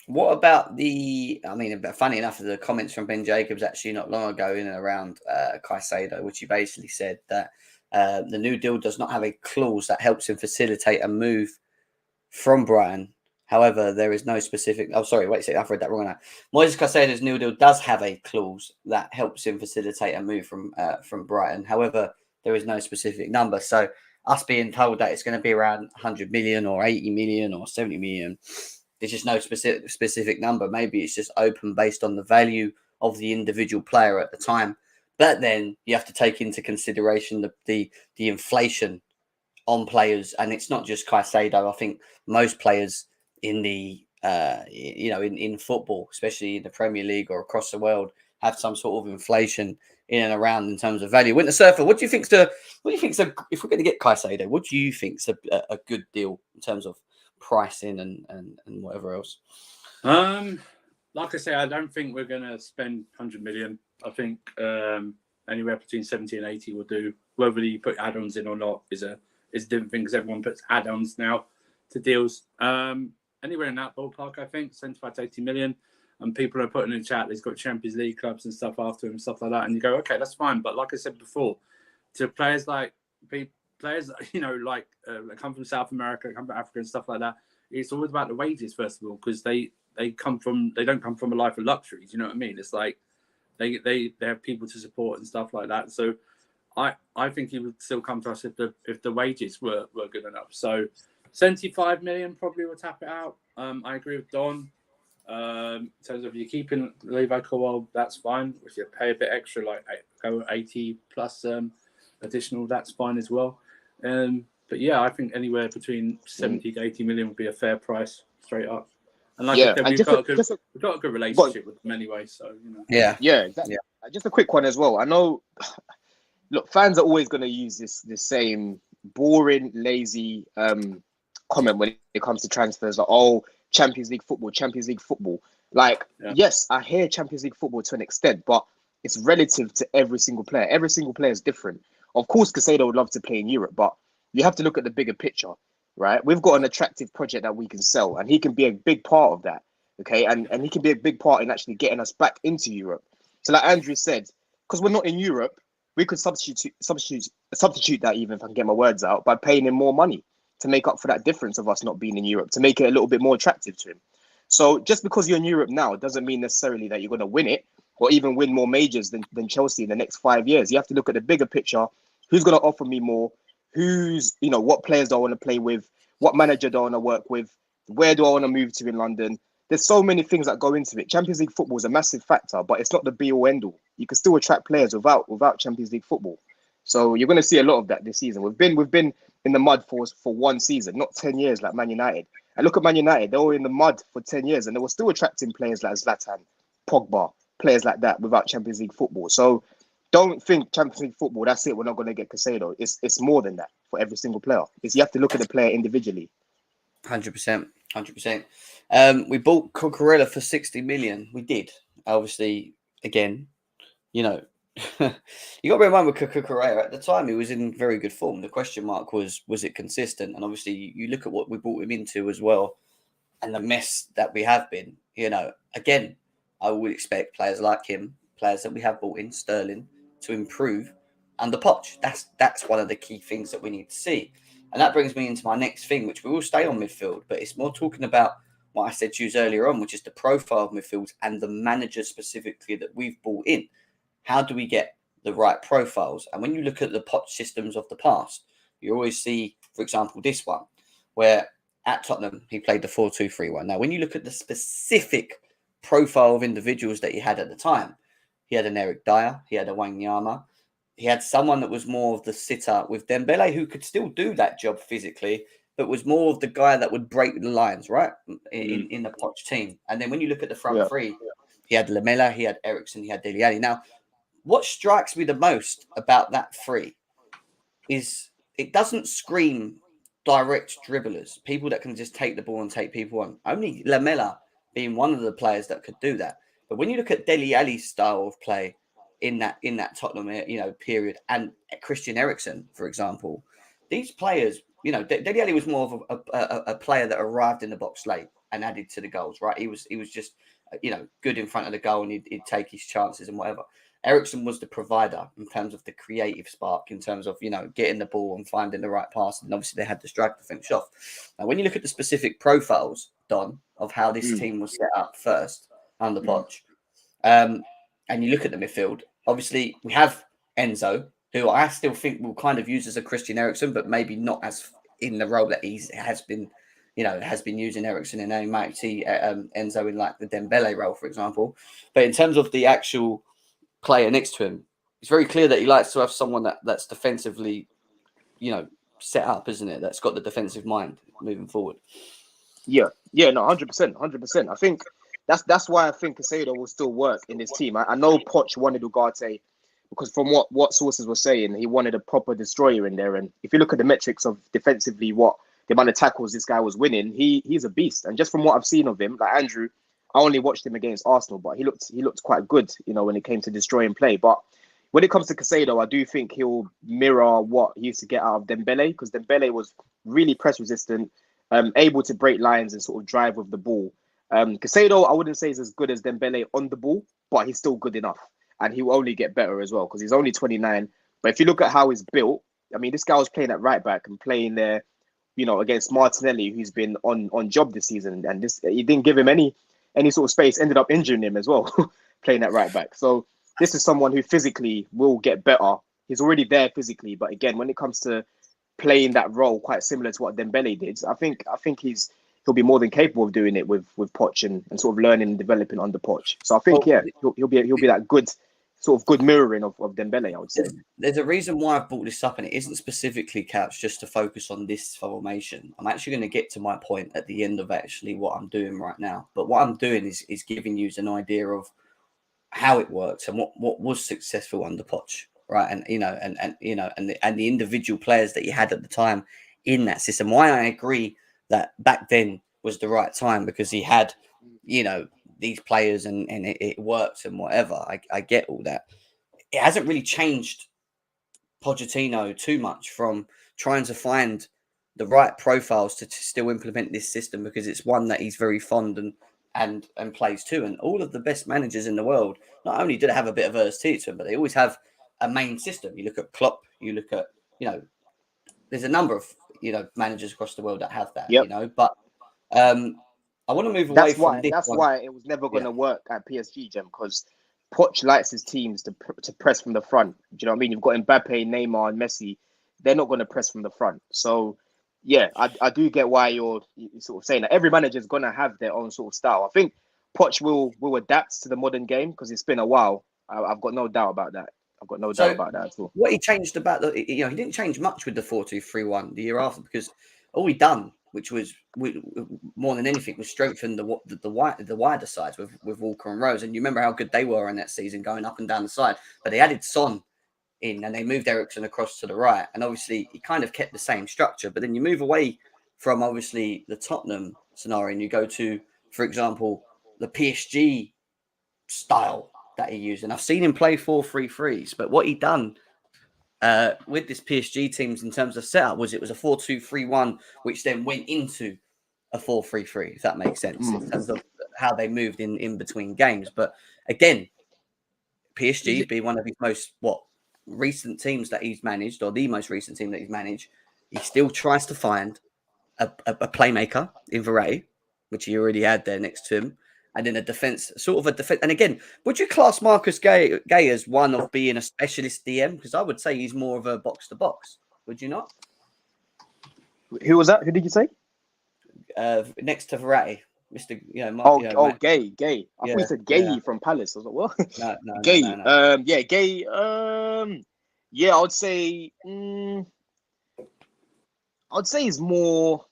Speaker 1: What about funny enough, the comments from Ben Jacobs actually not long ago in and around Caicedo, which he basically said that the new deal does not have a clause that helps him facilitate a move from Brighton. However, there is no specific... Oh, sorry, wait a second. I've read that wrong now. Moises Caicedo's new deal does have a clause that helps him facilitate a move from Brighton. However, there is no specific number. So us being told that it's going to be around 100 million or 80 million or 70 million, there's just no specific number. Maybe it's just open based on the value of the individual player at the time. But then you have to take into consideration the inflation on players. And it's not just Caicedo. I think most players in the in football, especially in the Premier League or across the world, have some sort of inflation in and around in terms of value. Winter Surfer, what do you think's if we're going to get Caicedo, what do you think's a good deal in terms of pricing and whatever else?
Speaker 3: Like I say, I don't think we're going to spend 100 million. I think anywhere between 70 and 80 will do. Whether you put add-ons in or not is a different thing, because everyone puts add-ons now to deals. Anywhere in that ballpark, I think 75 to 80 million. And people are putting in chat, he's got Champions League clubs and stuff after him, stuff like that. And you go, okay, that's fine. But like I said before, to players that come from South America, come from Africa and stuff like that, it's always about the wages, first of all, because they don't come from a life of luxuries. You know what I mean? It's like they have people to support and stuff like that. So I think he would still come to us if the wages were good enough. So 75 million probably would tap it out. I agree with Don. In terms of you keeping Levi Colwill, that's fine. If you pay a bit extra, like 80 plus additional, that's fine as well. But yeah, I think anywhere between 70 to 80 million would be a fair price straight up. And like I said, we've got a good relationship with them anyway. So
Speaker 1: Yeah,
Speaker 2: exactly. Yeah. Just a quick one as well. I know. Look, fans are always going to use this same boring, lazy comment when it comes to transfers. Like, oh, Champions League football. Like, yes, I hear Champions League football to an extent, but it's relative to every single player. Every single player is different. Of course, Caicedo would love to play in Europe, but you have to look at the bigger picture, right? We've got an attractive project that we can sell, and he can be a big part of that, okay? And he can be a big part in actually getting us back into Europe. So like Andrew said, because we're not in Europe, we could substitute that, even if I can get my words out, by paying him more money to make up for that difference of us not being in Europe, to make it a little bit more attractive to him. So just because you're in Europe now doesn't mean necessarily that you're going to win it or even win more majors than Chelsea in the next 5 years. You have to look at the bigger picture. Who's going to offer me more? What players do I want to play with? What manager do I want to work with? Where do I want to move to in London? There's so many things that go into it. Champions League football is a massive factor, but it's not the be all end all. You can still attract players without Champions League football. So you're going to see a lot of that this season. We've been in the mud for 1 season, not 10 years like Man United. And look at Man United; they were in the mud for 10 years, and they were still attracting players like Zlatan, Pogba, players like that without Champions League football. So don't think Champions League football, that's it. We're not going to get Caicedo. It's more than that for every single player. You have to look at the player individually.
Speaker 1: 100%. We bought Cucurella for 60 million. We did. Obviously, again, you got to bear in mind with Cucurella at the time, he was in very good form. The question mark was it consistent? And obviously, you look at what we brought him into as well, and the mess that we have been. Again, I would expect players like him, players that we have brought in, Sterling, to improve under Poch. That's one of the key things that we need to see. And that brings me into my next thing, which we will stay on midfield, but it's more talking about what I said to you earlier on, which is the profile of midfield and the manager specifically that we've brought in. How do we get the right profiles? And when you look at the Poch systems of the past, you always see, for example, this one, where at Tottenham, he played the 4-2-3-1. Now, when you look at the specific profile of individuals that he had at the time, he had an Eric Dyer, he had a Wanyama, he had someone that was more of the sitter with Dembele, who could still do that job physically, but was more of the guy that would break the lines, right, in the Poch team. And then when you look at the front three, he had Lamela, he had Eriksen, he had Dele Alli. Now, what strikes me the most about that three is it doesn't scream direct dribblers, people that can just take the ball and take people on. Only Lamela being one of the players that could do that. But when you look at Dele Alli's style of play in that Tottenham period, and Christian Eriksen, for example, these players, Dele Alli was more of a player that arrived in the box late and added to the goals, right? He was just good in front of the goal, and he'd take his chances and whatever. Eriksen was the provider in terms of the creative spark, in terms of getting the ball and finding the right pass, and obviously they had the striker to finish off. Now, when you look at the specific profiles, Don, of how this team was set up first under Poch, and you look at the midfield, obviously we have Enzo, who I still think will kind of use as a Christian Eriksen, but maybe not as in the role that he has been using Eriksen in. And you might see Enzo in like the Dembele role, for example. But in terms of the actual player next to him, it's very clear that he likes to have someone that's defensively, set up, isn't it? That's got the defensive mind moving forward.
Speaker 2: Yeah, no, 100%. I think that's why I think Caicedo will still work in this team. I know Poch wanted Ugarte because from what sources were saying, he wanted a proper destroyer in there. And if you look at the metrics of defensively, the amount of tackles this guy was winning, he's a beast. And just from what I've seen of him, like Andrew, I only watched him against Arsenal, but he looked quite good, when it came to destroying play. But when it comes to Caicedo, I do think he'll mirror what he used to get out of Dembele, because Dembele was really press resistant, able to break lines and sort of drive with the ball. Caicedo, I wouldn't say is as good as Dembele on the ball, but he's still good enough. And he'll only get better as well, because he's only 29. But if you look at how he's built, I mean, this guy was playing at right back and playing there, against Martinelli, who's been on job this season. And he didn't give him any sort of space, ended up injuring him as well, playing at right back. So this is someone who physically will get better He's already there physically, but again, when it comes to playing that role, quite similar to what Dembele did, I think he'll be more than capable of doing it with Poch and sort of learning and developing under Poch. So I think he'll be that good sort of good mirroring of Dembele, I would say.
Speaker 1: There's a reason why I've brought this up, and it isn't specifically Couch just to focus on this formation. I'm actually going to get to my point at the end of actually what I'm doing right now. But what I'm doing is giving you an idea of how it works and what was successful under Poch, right? And the individual players that he had at the time in that system. Why I agree that back then was the right time, because he had, these players and it worked and whatever. I get all that. It hasn't really changed Pochettino too much from trying to find the right profiles to still implement this system, because it's one that he's very fond and plays too. And all of the best managers in the world, not only do they have a bit of versatility to them, but they always have a main system. You look at Klopp, you look at, there's a number of, managers across the world that have that, but I want to move away from this.
Speaker 2: That's why it was never going to work at PSG, Jem, because Poch likes his teams to press from the front. Do you know what I mean? You've got Mbappe, Neymar, and Messi. They're not going to press from the front. So, yeah, I do get why you're sort of saying that. Every manager is going to have their own sort of style. I think Poch will adapt to the modern game because it's been a while. I've got no doubt about that. I've got no doubt about that at all.
Speaker 1: What he changed about he didn't change much with the 4-2-3-1 the year after, because all he done, which was more than anything, was strengthen the wider sides with Walker and Rose. And you remember how good they were in that season, going up and down the side. But they added Son in, and they moved Eriksen across to the right. And obviously, he kind of kept the same structure. But then you move away from obviously the Tottenham scenario, and you go to, for example, the PSG style that he used. And I've seen him play 4-3-3s, but what he done with this PSG teams in terms of setup was it was a 4-2-3-1, which then went into a 4-3-3, if that makes sense, in terms of how they moved in between games. But again, PSG be one of his most recent teams that he's managed, or the most recent team that he's managed, he still tries to find a playmaker in Verratti, which he already had there next to him. And then a defense. And again, would you class Marcus Gay as one of being a specialist DM? Because I would say he's more of a box to box. Would you not?
Speaker 2: Who was that? Who did you say?
Speaker 1: Next to Verratti, Mr.
Speaker 2: Gay. I thought you said Gay from Palace. I was like, what?
Speaker 1: No,
Speaker 2: Gay.
Speaker 1: No.
Speaker 2: Gay. I would say. I'd say he's more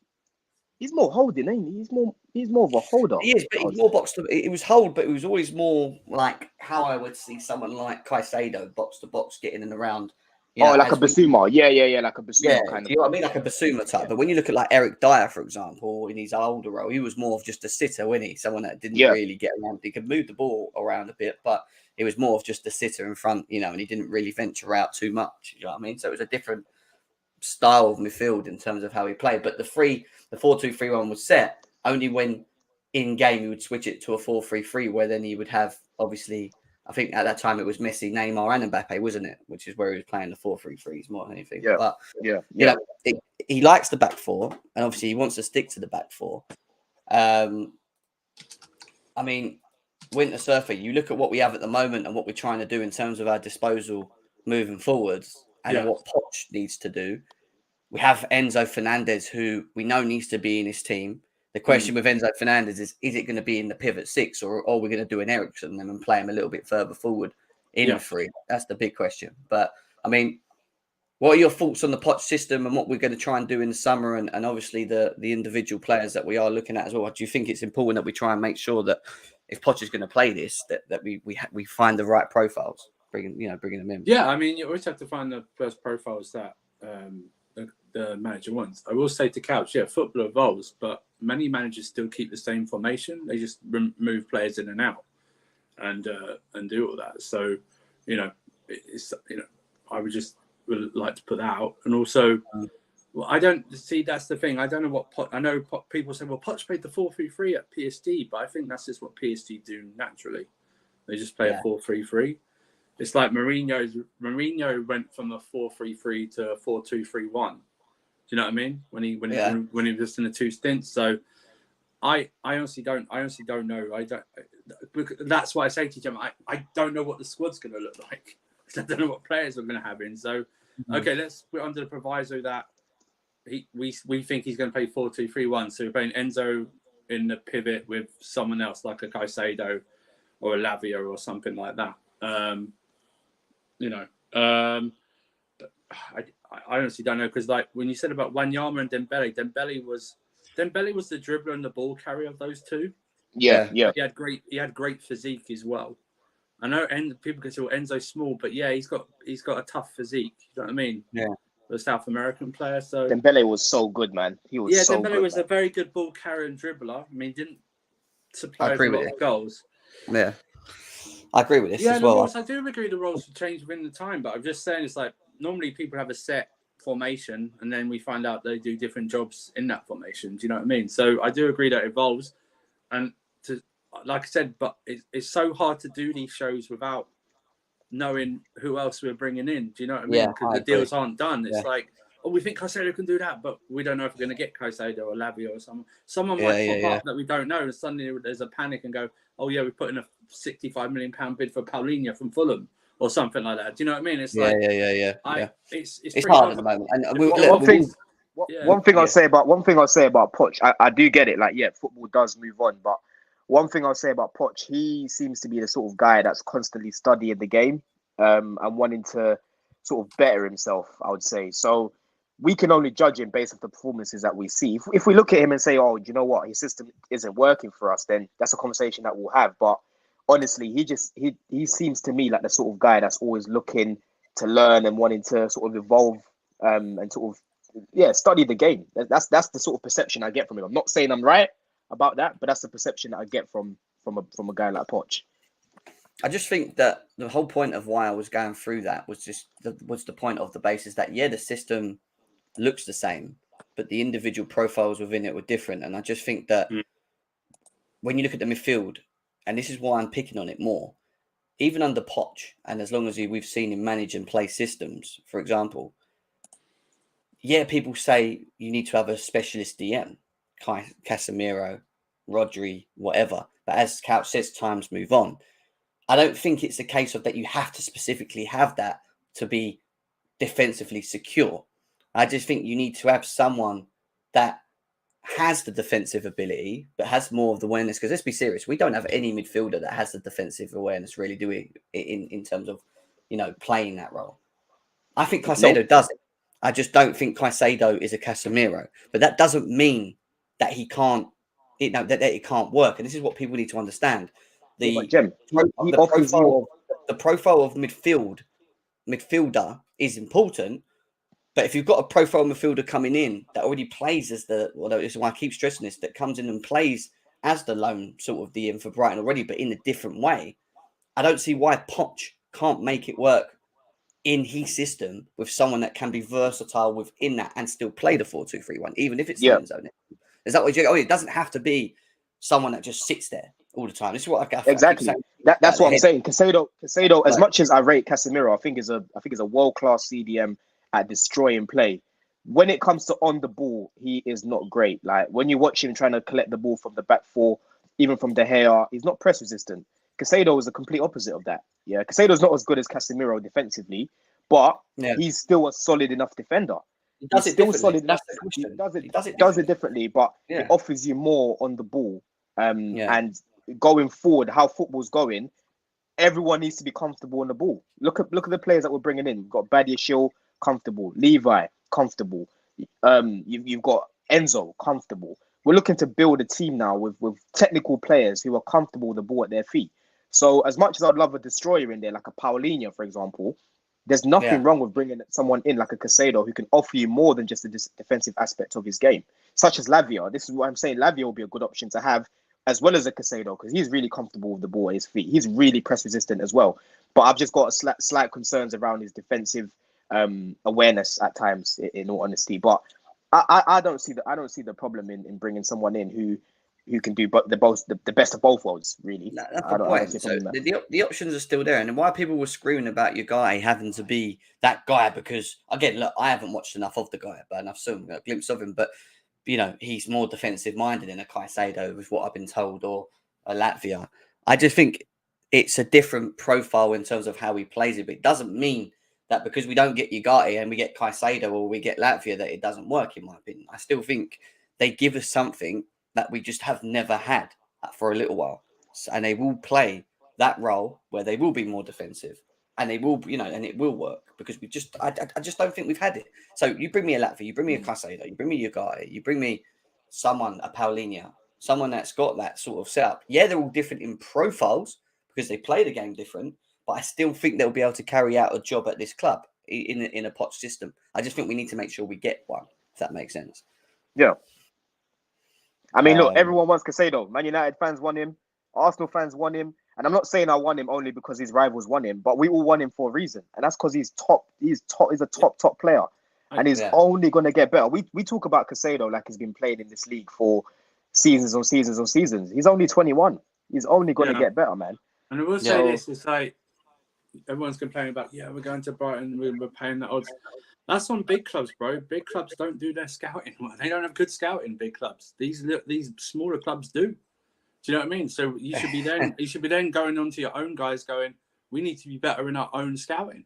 Speaker 2: holding, ain't he? He's more of a holder.
Speaker 1: He is, but he's more box to. It was hold, but it was always more like how I would see someone like Caicedo box to box getting in and around.
Speaker 2: Like a Basuma. Yeah, like a Basuma kind of.
Speaker 1: You know what I mean? Like a Basuma type. But when you look at like Eric Dyer, for example, in his older role, he was more of just a sitter, wasn't he? Someone that didn't really get around. He could move the ball around a bit, but it was more of just a sitter in front, and he didn't really venture out too much. You know what I mean? So it was a different style of midfield in terms of how he played. But the 4-2-3-1 was set only when in game he would switch it to a 4-3-3, where then he would have, obviously, I think at that time it was Messi, Neymar, and Mbappe, wasn't it? Which is where he was playing the 4-3-3s more than anything.
Speaker 2: Yeah.
Speaker 1: But he likes the back four, and obviously he wants to stick to the back four. I mean, Winter Surfer, you look at what we have at the moment and what we're trying to do in terms of our disposal moving forwards, and what Poch needs to do. We have Enzo Fernandez, who we know needs to be in his team. The question with Enzo Fernandez is it going to be in the pivot 6, or are we going to do an Eriksen and play him a little bit further forward in the 3? That's the big question. But, I mean, what are your thoughts on the Poch system and what we're going to try and do in the summer, and obviously the individual players that we are looking at as well? Do you think it's important that we try and make sure that if Poch is going to play this, that we find the right profiles, bringing them in?
Speaker 3: Yeah, I mean, you always have to find the first profiles that the manager wants. I will say to Couch, football evolves, but many managers still keep the same formation. They just move players in and out, and do all that. So, I would like to put that out. And also, I don't see, that's the thing. I don't know what I know. People say, well, Poch played the 4-3-3 at PSG, but I think that's just what PSG do naturally. They just play a 4-3-3. It's like Mourinho went from a 4-3-3 to a 4-2-3-1. Do you know what I mean? When he was just in the 2 stints. So I honestly don't know. That's why I say to you, Jim, I don't know what the squad's going to look like. I don't know what players we're going to have in. So, okay, let's put under the proviso that we think he's going to play 4-2-3-1. So we're playing Enzo in the pivot with someone else like a Caicedo or a Lavia or something like that. I honestly don't know, because like when you said about Wanyama and Dembele was the dribbler and the ball carrier of those two.
Speaker 2: Yeah.
Speaker 3: He had great physique as well. I know people consider Enzo small, but yeah, he's got a tough physique. You know what I mean?
Speaker 1: Yeah.
Speaker 3: The South American player. So
Speaker 2: Dembele was so good, man. He was so
Speaker 3: Dembele
Speaker 2: good,
Speaker 3: was
Speaker 2: man.
Speaker 3: a very good ball carrier and dribbler. I mean, didn't supply a lot of goals.
Speaker 1: Yeah. I agree with this as
Speaker 3: the
Speaker 1: well.
Speaker 3: Roles, I do agree the roles have changed within the time, but I'm just saying it's like normally people have a set formation and then we find out they do different jobs in that formation. Do you know what I mean? So I do agree that it evolves. And like I said, but it's so hard to do these shows without knowing who else we're bringing in. Do you know what I mean? Because the deals aren't done. It's like, oh, we think Caicedo can do that, but we don't know if we're going to get Caicedo or Lavia or someone. Someone might pop up that we don't know, and suddenly there's a panic and go, oh yeah, we put in a £65 million bid for Paulinho from Fulham or something like that. Do you know what I mean? It's
Speaker 1: It's hard at the moment. And
Speaker 2: one thing I'll say about Poch, I do get it. Like, yeah, football does move on, but one thing I'll say about Poch, he seems to be the sort of guy that's constantly studying the game and wanting to sort of better himself, I would say. So we can only judge him based on the performances that we see. If we look at him and say, oh, you know what, his system isn't working for us, then that's a conversation that we'll have. But honestly, he seems to me like the sort of guy that's always looking to learn and wanting to sort of evolve and sort of, study the game. That's the sort of perception I get from him. I'm not saying I'm right about that, but that's the perception that I get from a guy like Poch.
Speaker 1: I just think that the whole point of why I was going through that was just the point of the basis that the system looks the same, but the individual profiles within it were different. And I just think that when you look at the midfield, and this is why I'm picking on it more, even under Poch, and as long as we've seen him manage and play systems, for example, people say you need to have a specialist DM, Casemiro, Rodri, whatever. But as Couch says, times move on. I don't think it's a case of that you have to specifically have that to be defensively secure. I just think you need to have someone that has the defensive ability, but has more of the awareness. Because let's be serious, we don't have any midfielder that has the defensive awareness, really, do we? In terms of, playing that role. I think Caicedo does it. I just don't think Caicedo is a Casemiro. But that doesn't mean that he can't, that it can't work. And this is what people need to understand. The profile of midfielder is important. But if you've got a profile midfielder coming in that already plays as this is why I keep stressing this, that comes in and plays as the lone sort of DM for Brighton already, but in a different way, I don't see why Poch can't make it work in his system with someone that can be versatile within that and still play the 4-2-3-1, even if it's zone. Is that what you? Oh, it doesn't have to be someone that just sits there all the time. This is what I
Speaker 2: exactly. That's what I'm saying. Caicedo, as much as I rate Casemiro, I think is a world-class CDM at destroying play. When it comes to on the ball, he is not great. Like when you watch him trying to collect the ball from the back four, even from De Gea, he's not press resistant. Caicedo is the complete opposite of that. Yeah, Caicedo's not as good as Casemiro defensively, but he's still a solid enough defender.
Speaker 1: He does it differently. He does it
Speaker 2: differently, but it offers you more on the ball. And going forward, how football's going, everyone needs to be comfortable on the ball. Look at the players that we're bringing in. We've got Badiashile, comfortable. Levi, comfortable. You've got Enzo, comfortable. We're looking to build a team now with technical players who are comfortable with the ball at their feet. So as much as I'd love a destroyer in there, like a Paulinho, for example, there's nothing wrong with bringing someone in like a Caicedo who can offer you more than just the defensive aspect of his game, such as Lavia. This is what I'm saying. Lavia will be a good option to have as well as a Caicedo because he's really comfortable with the ball at his feet. He's really press resistant as well. But I've just got slight concerns around his defensive awareness at times, in all honesty. But I don't see the problem in bringing someone in who can do the best of both worlds, really.
Speaker 1: That's the point. So the options are still there. And why people were screaming about your guy having to be that guy, because, again, look, I haven't watched enough of the guy, but I've seen a glimpse of him. But, he's more defensive-minded than a Caicedo, with what I've been told, or a Latvia. I just think it's a different profile in terms of how he plays it. But it doesn't mean that because we don't get Ugarte and we get Caicedo or we get Latvia that it doesn't work, in my opinion. I still think they give us something that we just have never had for a little while. And they will play that role where they will be more defensive. And they will, and it will work because I just don't think we've had it. So you bring me a Latvia, you bring me a Caicedo, you bring me Ugarte, you bring me a Paulinho, someone that's got that sort of setup. Yeah, they're all different in profiles because they play the game different, but I still think they'll be able to carry out a job at this club in a Poch system. I just think we need to make sure we get one, if that makes sense.
Speaker 2: Yeah. I mean, look, everyone wants Caicedo. Man United fans want him. Arsenal fans want him. And I'm not saying I want him only because his rivals want him, but we all want him for a reason. And that's because he's a top player. And he's only going to get better. We talk about Caicedo like he's been playing in this league for seasons on seasons on seasons. He's only 21. He's only going to get better, man.
Speaker 3: And I will say this, it's like, everyone's complaining about, we're going to Brighton, we're paying the odds. That's on big clubs, bro. Big clubs don't do their scouting. They don't have good scouting, big clubs. These smaller clubs do. Do you know what I mean? So you should be then going on to your own guys going, we need to be better in our own scouting.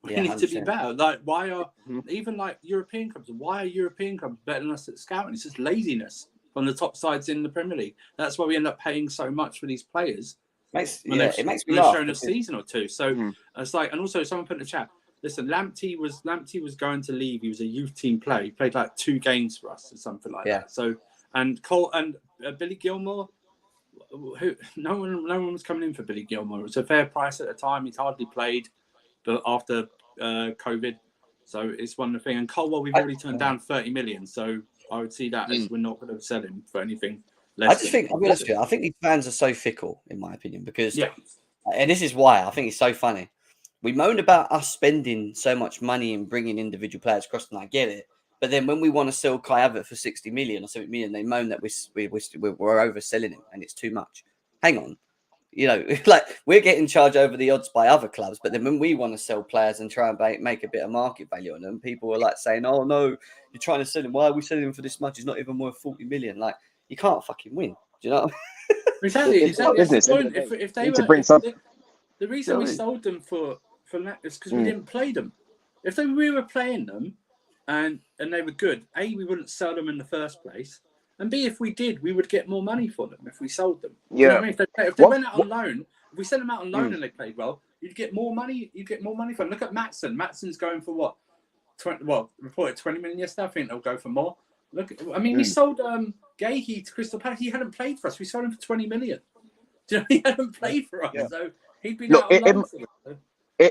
Speaker 3: We need 100%. To be better. Like, why are even like European clubs, why are European clubs better than us at scouting? It's just laziness from the top sides in the Premier League. That's why we end up paying so much for these players.
Speaker 1: It makes me laugh.
Speaker 3: Shown a season or two. So it's like, and also someone put in the chat, listen, Lamptey was going to leave. He was a youth team player. He played like 2 games for us or something like that. So, and Cole and Billy Gilmore, who no one was coming in for Billy Gilmore. It was a fair price at the time. He's hardly played, but after COVID, so it's one of the things. And Colwell, we've already turned down 30 million. So I would see that as we're not going to sell him for anything.
Speaker 1: I think these fans are so fickle, in my opinion, because, and this is why I think it's so funny. We moan about us spending so much money and bringing individual players across, and I get it. But then when we want to sell Kai Havertz for 60 million or 70 million, they moan that we're overselling him and it's too much. Hang on. Like we're getting charged over the odds by other clubs. But then when we want to sell players and try and make a bit of market value on them, people are like saying, oh, no, you're trying to sell him. Why are we selling him for this much? He's not even worth 40 million. Like, you can't fucking win. Do you know?
Speaker 3: Exactly. Business, if they were, the reason we sold them for that is because we didn't play them. If we were playing them and they were good, A, we wouldn't sell them in the first place, and B, if we did, we would get more money for them if we sold them. You know what I mean? If they went out on loan, if we sent them out on loan and they played well, you'd get more money. You'd get more money for them. Look at Maatsen. Maatsen's going for what? Reported 20 million yesterday. I think they'll go for more. Look, I mean, we sold Gahey to Crystal Palace. He hadn't played for us. We sold him for 20 million. Do you know, he hadn't played for us, so he'd been out on loan for us.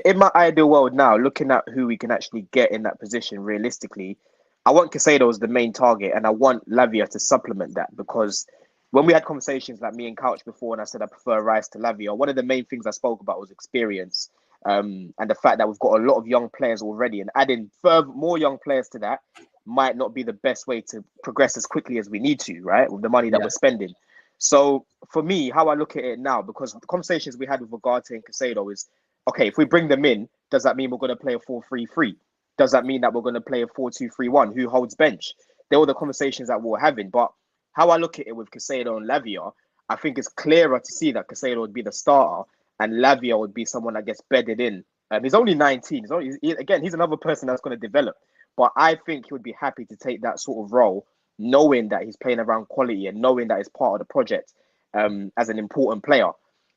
Speaker 2: In my ideal world now, looking at who we can actually get in that position realistically, I want Caicedo as the main target, and I want Lavia to supplement that, because when we had conversations like me and Couch before, and I said I prefer Rice to Lavia, one of the main things I spoke about was experience, and the fact that we've got a lot of young players already, and adding more young players to that might not be the best way to progress as quickly as we need to, right? With the money that we're spending. So for me, how I look at it now, because the conversations we had with Ugarte and Caicedo is, okay, if we bring them in, does that mean we're going to play a 4-3-3? Does that mean that we're going to play a 4-2-3-1? Who holds bench? They were the conversations that we were having. But how I look at it with Caicedo and Lavia, I think it's clearer to see that Caicedo would be the starter and Lavia would be someone that gets bedded in. He's only 19. He's another person that's going to develop. But I think he would be happy to take that sort of role, knowing that he's playing around quality and knowing that it's part of the project as an important player.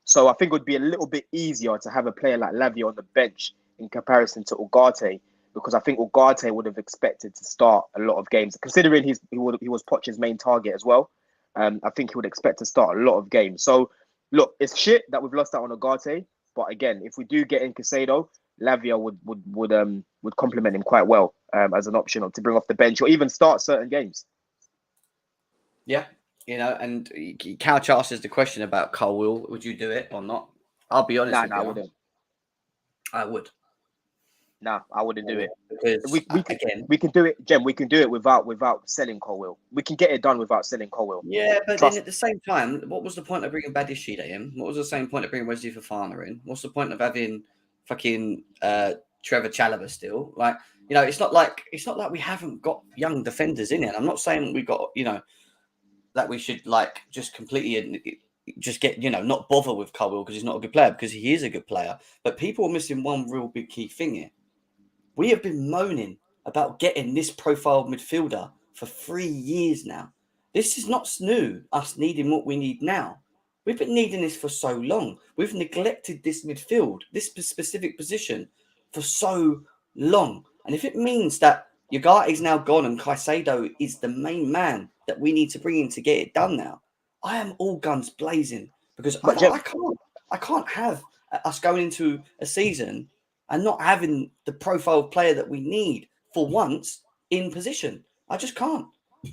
Speaker 2: So I think it would be a little bit easier to have a player like Lavia on the bench in comparison to Ugarte, because I think Ugarte would have expected to start a lot of games, considering he was Poch's main target as well. I think he would expect to start a lot of games. So look, it's shit that we've lost out on Ugarte, but again, if we do get in Caicedo, Lavia would complement him quite well as an option to bring off the bench or even start certain games.
Speaker 1: Yeah. And Couch asks us the question about Colwell. Would you do it or not? I'll be honest with you.
Speaker 2: I wouldn't.
Speaker 1: I would.
Speaker 2: No, I wouldn't do it.
Speaker 1: Because
Speaker 2: we can do it, Jem. We can do it without selling Colwell. We can get it done without selling Colwell.
Speaker 1: Yeah, but then at the same time, what was the point of bringing Badishida in? What was the same point of bringing Wesley Fofana in? What's the point of having fucking Trevor Chalobah still? Like, it's not like we haven't got young defenders in it. I'm not saying we got, that we should like just completely just get, not bother with Colwill because he's not a good player, because he is a good player. But people are missing one real big key thing here. We have been moaning about getting this profile midfielder for 3 years now. This is not new, us needing what we need now. We've been needing this for so long. We've neglected this midfield, this specific position, for so long. And if it means that Ugarte is now gone and Caicedo is the main man that we need to bring in to get it done now, I am all guns blazing, because I can't have us going into a season and not having the profile player that we need for once in position. I just can't.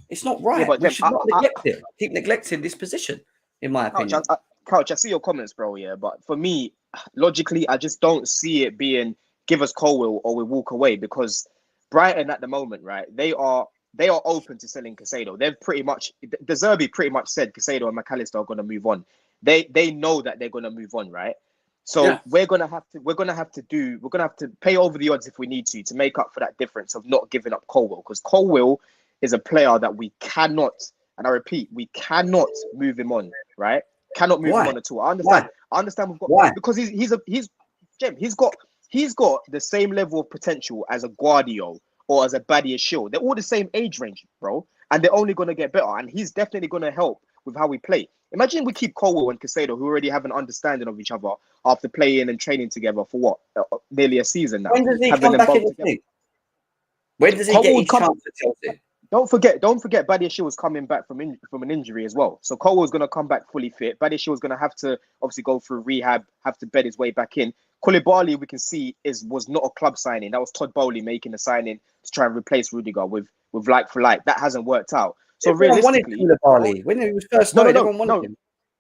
Speaker 1: It's not right.
Speaker 2: Yeah,
Speaker 1: we should not neglect it. Keep neglecting this position, in my opinion.
Speaker 2: Couch, I see your comments, bro. Yeah, but for me, logically, I just don't see it being give us Colwill or we walk away, because Brighton at the moment, right? They are open to selling Caicedo. They've pretty much, De Zerbi pretty much said Caicedo and McAllister are going to move on. They know that they're going to move on, right? So we're gonna have to pay over the odds if we need to make up for that difference of not giving up Colwill, because Colwill is a player that we cannot, and I repeat, we cannot move him on, right? Cannot move him on at all. I understand we've got because he's got the same level of potential as a Guardiola or as a Badia Shield. They're all the same age range, bro, and they're only gonna get better. And he's definitely gonna help with how we play. Imagine we keep Colwill and Caicedo, who already have an understanding of each other after playing and training together for what, nearly a season now.
Speaker 1: When does he come back in the team? When does he get his chance at Chelsea?
Speaker 2: Don't forget, Badia Shield was coming back from an injury as well. So Colwill's going to come back fully fit. Badia Shield was going to have to obviously go through rehab, have to bed his way back in. Koulibaly, we can see, was not a club signing. That was Todd Bowley making the signing to try and replace Rudiger with like for like. That hasn't worked out. So realistically,
Speaker 1: Koulibaly when he was first started, everyone wanted him.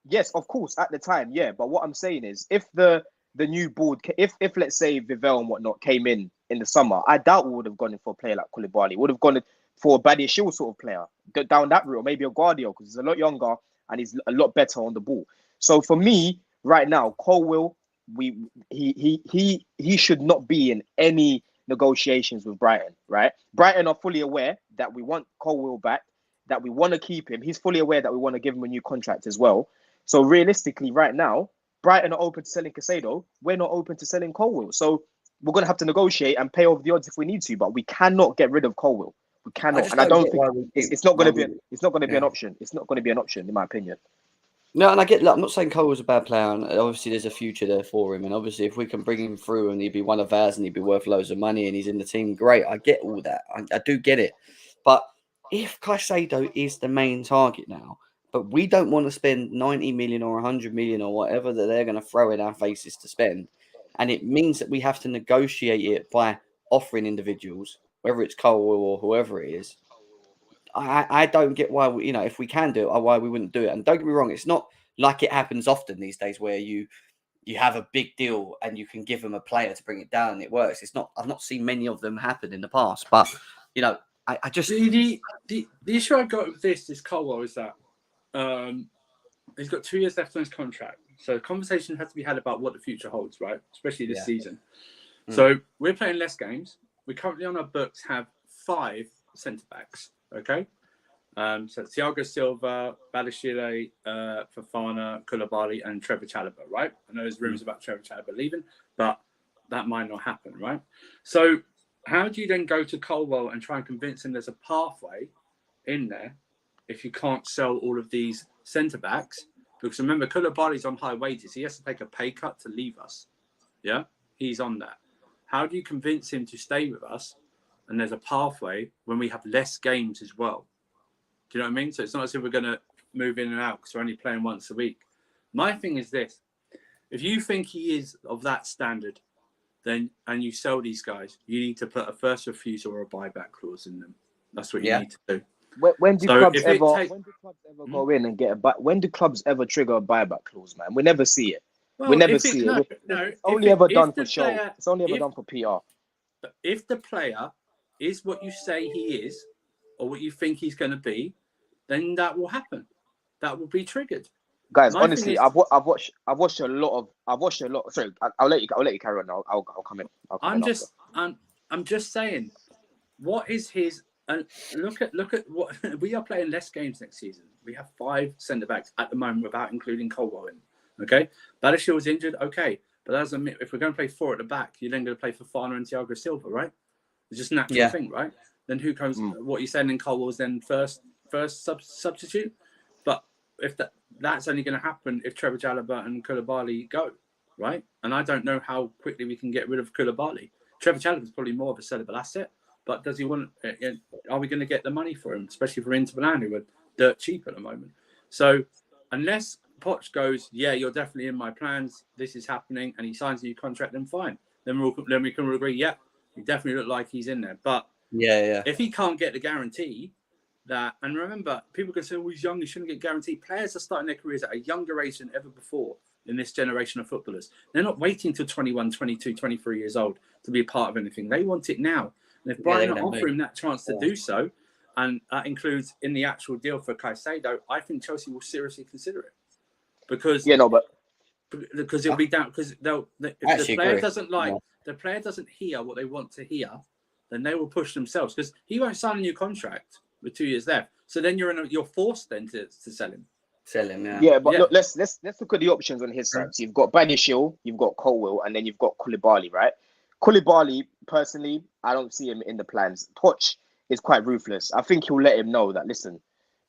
Speaker 2: Yes, of course, at the time, yeah. But what I'm saying is, if the new board, if let's say Vivell and whatnot came in the summer, I doubt we would have gone in for a player like Koulibaly. Would have gone for a Badia Shield sort of player down that route, maybe a Guardiola, because he's a lot younger and he's a lot better on the ball. So for me, right now, Colwill, he should not be in any negotiations with Brighton, right? Brighton are fully aware that we want Colwill back, that we want to keep him. He's fully aware that we want to give him a new contract as well. So realistically, right now, Brighton are open to selling Caicedo. We're not open to selling Colwill. So we're going to have to negotiate and pay over the odds if we need to, but we cannot get rid of Colwill. We cannot, and I don't think it's not going to be. It's not going to be an option. It's not going to be an option, in my opinion.
Speaker 1: No, and I get. I'm not saying Colwill's a bad player, and obviously there's a future there for him. And obviously, if we can bring him through and he'd be one of ours and he'd be worth loads of money and he's in the team, great. I get all that. I do get it. But if Caicedo is the main target now, but we don't want to spend 90 million or 100 million or whatever that they're going to throw in our faces to spend, and it means that we have to negotiate it by offering individuals, whether it's Colwill or whoever it is, I don't get why we, if we can do it, why we wouldn't do it. And don't get me wrong, it's not like it happens often these days where you have a big deal and you can give them a player to bring it down and it works. It's not. I've not seen many of them happen in the past, but I just
Speaker 3: the issue I've got with this Colwill is that he's got 2 years left on his contract, so conversation has to be had about what the future holds, right? Especially this season. So we're playing less games. We currently on our books have 5 centre backs. Okay, so Thiago Silva, Badiashile, Fofana, Koulibaly, and Trevor Chalobah. Right? I know there's rumours about Trevor Chalobah leaving, but that might not happen. Right? So how do you then go to Colwill and try and convince him there's a pathway in there if you can't sell all of these centre backs? Because remember, Koulibaly's on high wages. He has to take a pay cut to leave us. Yeah, he's on that. How do you convince him to stay with us? And there's a pathway when we have less games as well. Do you know what I mean? So it's not as if we're going to move in and out because we're only playing once a week. My thing is this. If you think he is of that standard, then and you sell these guys, you need to put a first refusal or a buyback clause in them. That's what you need to do.
Speaker 2: When do clubs ever go in and get a buy? When do clubs ever trigger a buyback clause, man? We never see it.
Speaker 3: Well,
Speaker 2: we never see it. It's only ever done for show. It's only ever done for PR.
Speaker 3: If the player is what you say he is, or what you think he's going to be, then that will happen. That will be triggered.
Speaker 2: Guys, honestly, I've watched a lot. Sorry, I'll let you carry on. I'll come in.
Speaker 3: I'm just saying, what is his And look at what we are playing less games next season. We have 5 centre backs at the moment without including Colwell in. Okay, Badiashile was injured. Okay, but that doesn't mean if we're going to play 4 at the back, you're then going to play Fofana and Thiago Silva, right? It's just a natural thing, right? Then who comes? What you saying? Then Colwell's then first substitute. But if that's only going to happen if Trevor Chalobah and Koulibaly go, right? And I don't know how quickly we can get rid of Koulibaly. Trevor Chalobah is probably more of a sellable asset. But does he want? Are we going to get the money for him, especially for Inter Milan, who are dirt cheap at the moment? So unless Poch goes, yeah, you're definitely in my plans. This is happening, and he signs a new contract, then fine. Then we can agree. Yeah, he definitely look like he's in there. But if he can't get the guarantee that, and remember, people can say, "Oh, he's young. He shouldn't get guaranteed." Players are starting their careers at a younger age than ever before in this generation of footballers. They're not waiting till 21, 22, 23 years old to be a part of anything. They want it now. And if Brighton offer him that chance to do so, and that includes in the actual deal for Caicedo, I think Chelsea will seriously consider it. Because it'll be down because if the player doesn't the player doesn't hear what they want to hear, then they will push themselves because he won't sign a new contract with 2 years left. So then you're forced then to sell him.
Speaker 1: Sell him, yeah.
Speaker 2: Yeah, but look, let's look at the options on his side. So you've got Badiashile, you've got Colwell, and then you've got Koulibaly, right? Koulibaly, personally, I don't see him in the plans. Poch is quite ruthless. I think he'll let him know that, listen,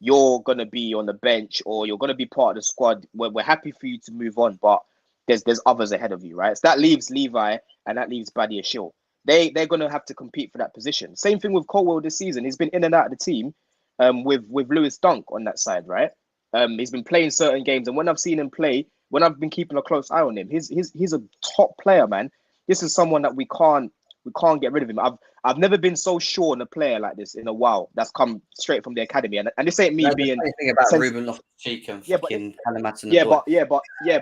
Speaker 2: you're going to be on the bench or you're going to be part of the squad. We're happy for you to move on, but there's others ahead of you, right? So that leaves Levi and that leaves Badiashile. They're going to have to compete for that position. Same thing with Colwell this season. He's been in and out of the team with Lewis Dunk on that side, right? He's been playing certain games. And when I've seen him play, when I've been keeping a close eye on him, he's a top player, man. This is someone that we can't get rid of him. I've never been so sure on a player like this in a while. That's come straight from the academy, and this ain't me being
Speaker 1: anything about Ruben Loftus-Cheek and fucking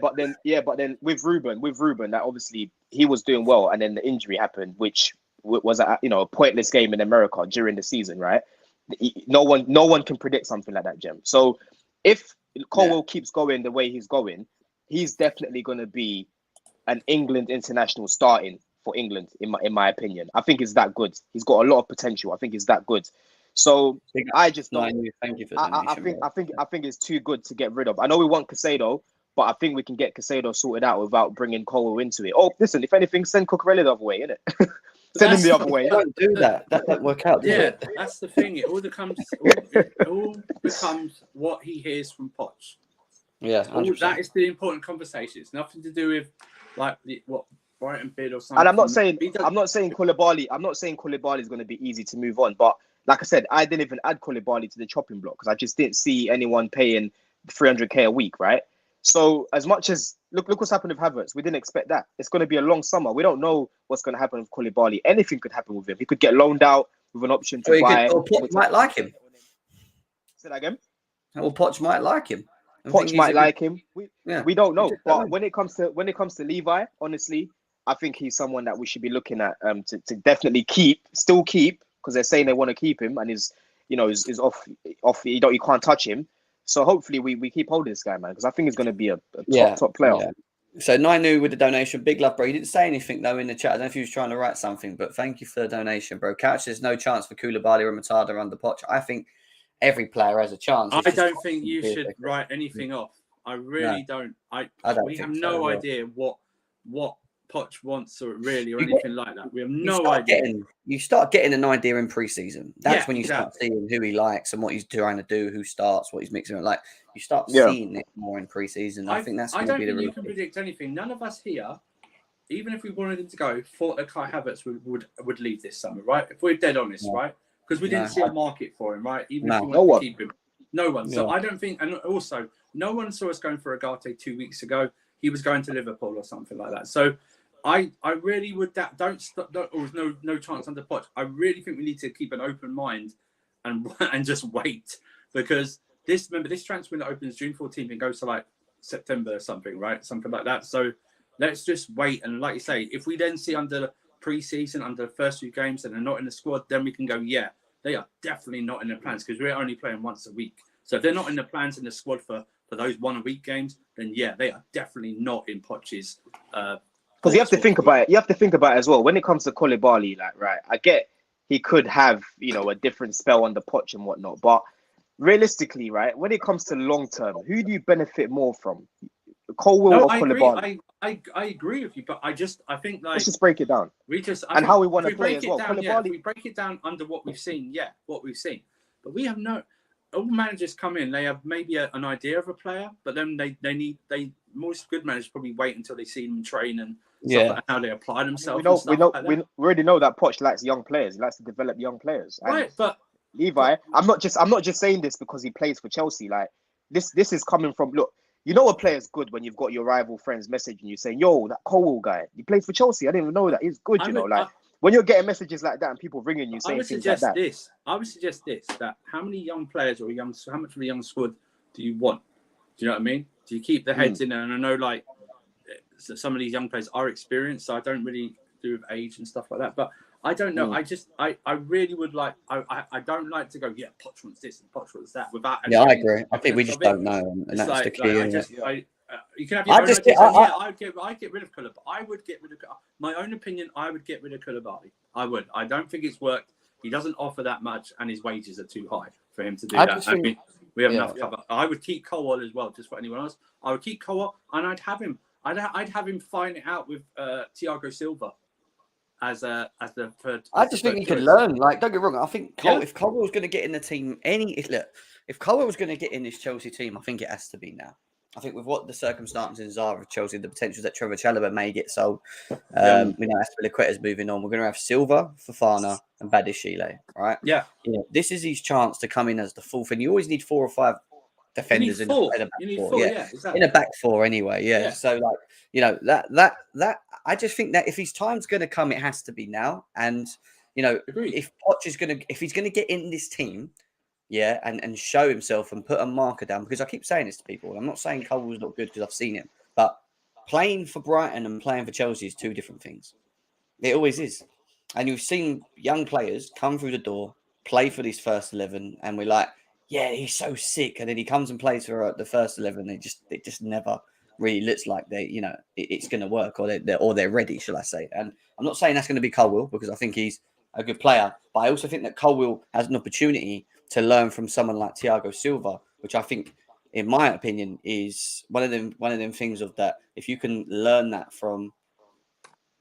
Speaker 2: but then with Ruben, that obviously he was doing well, and then the injury happened, which was a pointless game in America during the season, right? No one can predict something like that, Jem. So if Colwell keeps going the way he's going, he's definitely going to be an England international starting for England, in my opinion. I think he's that good. He's got a lot of potential. I think he's that good. So I just don't.
Speaker 1: Thank you for the
Speaker 2: I think it's too good to get rid of. I know we want Caicedo, but I think we can get Caicedo sorted out without bringing Colwell into it. Oh, listen, if anything, send Cucurella the other way, innit? Send him the other way.
Speaker 1: Don't do that. That doesn't work out.
Speaker 3: That's the thing. It all becomes what he hears from Poch.
Speaker 1: Yeah, 100%.
Speaker 3: That is the important conversation. It's nothing to do with like what Brighton bid or something.
Speaker 2: And I'm not saying Koulibaly is going to be easy to move on, but like I said, I didn't even add Koulibaly to the chopping block because I just didn't see anyone paying 300k a week, right? So as much as look what's happened with Havertz, we didn't expect that. It's going to be a long summer. We don't know what's going to happen with Koulibaly. Anything could happen with him. He could get loaned out with an option to buy.
Speaker 1: Or Poch might like him.
Speaker 2: Say that again.
Speaker 1: Or Poch might like him.
Speaker 2: Poch might like him. We don't know. But when it comes to Levi, honestly, I think he's someone that we should be looking at to definitely still keep because they're saying they want to keep him and is off. You can't touch him. So hopefully we keep holding this guy, man, because I think he's going to be a top player.
Speaker 1: Yeah. So Nainu with the donation, big love, bro. He didn't say anything though in the chat. I don't know if he was trying to write something, but thank you for the donation, bro. Couch, there's no chance for Koulibaly or Matada under Poch. I think every player has a chance.
Speaker 3: I don't think you should write anything off. I really don't. We have no idea what Poch wants or anything like that. We have no idea.
Speaker 1: You start getting an idea in pre-season. That's when you start seeing who he likes and what he's trying to do, who starts, what he's mixing with. Like you start seeing it more in pre-season. I think that's going to be the. I don't think you
Speaker 3: can predict anything. None of us here, even if we wanted him to go, thought that Kai Havertz would leave this summer, right? If we're dead honest, right? Because we didn't see a market for him, right? Even if we wanted to keep him, no one. So I don't think, and also no one saw us going for Ugarte 2 weeks ago. He was going to Liverpool or something like that. So. I really would don't stop. No chance under Poch. I really think we need to keep an open mind and just wait because this transfer window opens June 14th and goes to like September or something, right? Something like that. So let's just wait and like you say, if we then see under the pre-season, under the first few games and they're not in the squad, then we can go, yeah, they are definitely not in the plans because we're only playing once a week. So if they're not in the plans in the squad for those 1 a week games, then yeah, they are definitely not in Poch's. Because
Speaker 2: you have to think about it. You have to think about it as well. When it comes to Koulibaly, like, right, I get he could have, a different spell on the Poch and whatnot. But realistically, right, when it comes to long term, who do you benefit more from? Colwill or Koulibaly?
Speaker 3: I agree with you, but I think like
Speaker 2: let's just break it down.
Speaker 3: And
Speaker 2: how we want to play as well.
Speaker 3: If we break it down under what we've seen, but we have all managers come in, they have maybe an idea of a player, but then most good managers probably wait until they see them train and stuff like how they apply themselves.
Speaker 2: We already know that Poch likes young players. He likes to develop young players.
Speaker 3: Right, but
Speaker 2: Levi, I'm not just saying this because he plays for Chelsea. Like this is coming from, look, a player's good when you've got your rival friends messaging you saying, "Yo, that Colwill guy, he plays for Chelsea. I didn't even know that. He's good." When you're getting messages like that and people ringing you saying things like that.
Speaker 3: I would suggest this: that how many young players or how much of a young squad do you want? Do you know what I mean? Do you keep the heads in there? And I know like some of these young players are experienced, so I don't really do with age and stuff like that. But I don't know. I really would like. I don't like to go. Yeah, Poch wants this and Poch wants that without.
Speaker 1: Yeah, I agree. I think we just don't know, and that's the key.
Speaker 3: You can have your own ideas. I'd get rid of Koulibaly. I would get rid of. My own opinion. I would get rid of Koulibaly. I would. I don't think it's worked. He doesn't offer that much, and his wages are too high for him to do that. I mean, we have enough cover. I would keep Colwill as well, just for anyone else. I would keep Colwill, and I'd have him. I'd have him find it out with Thiago Silva as the third.
Speaker 1: I just think he could learn. Like, don't get me wrong. I think if Colwill was going to get in the team, if Colwill was going to get in this Chelsea team, I think it has to be now. I think with what the circumstances are of Chelsea, the potential that Trevor Chalobah may get sold. We know Aspilicueta's moving on. We're going to have Silva, Fofana, and Badiashile, right?
Speaker 3: Yeah.
Speaker 1: This is his chance to come in as the fourth, and you always need 4 or 5 defenders in a back four. Exactly. In a back four anyway. Yeah. So that I just think that if his time's going to come, it has to be now. And if Poch is if he's going to get in this team. Yeah, and show himself and put a marker down, because I keep saying this to people. I'm not saying Colwill's not good because I've seen him, but playing for Brighton and playing for Chelsea is 2 different things. It always is. And you've seen young players come through the door, play for this first 11, and we're like, yeah, he's so sick. And then he comes and plays for the first 11. It just never really looks like it's going to work, or they're ready, shall I say? And I'm not saying that's going to be Colwill, because I think he's a good player, but I also think that Colwill has an opportunity to learn from someone like Thiago Silva, which I think, in my opinion, is one of them things of that. If you can learn that from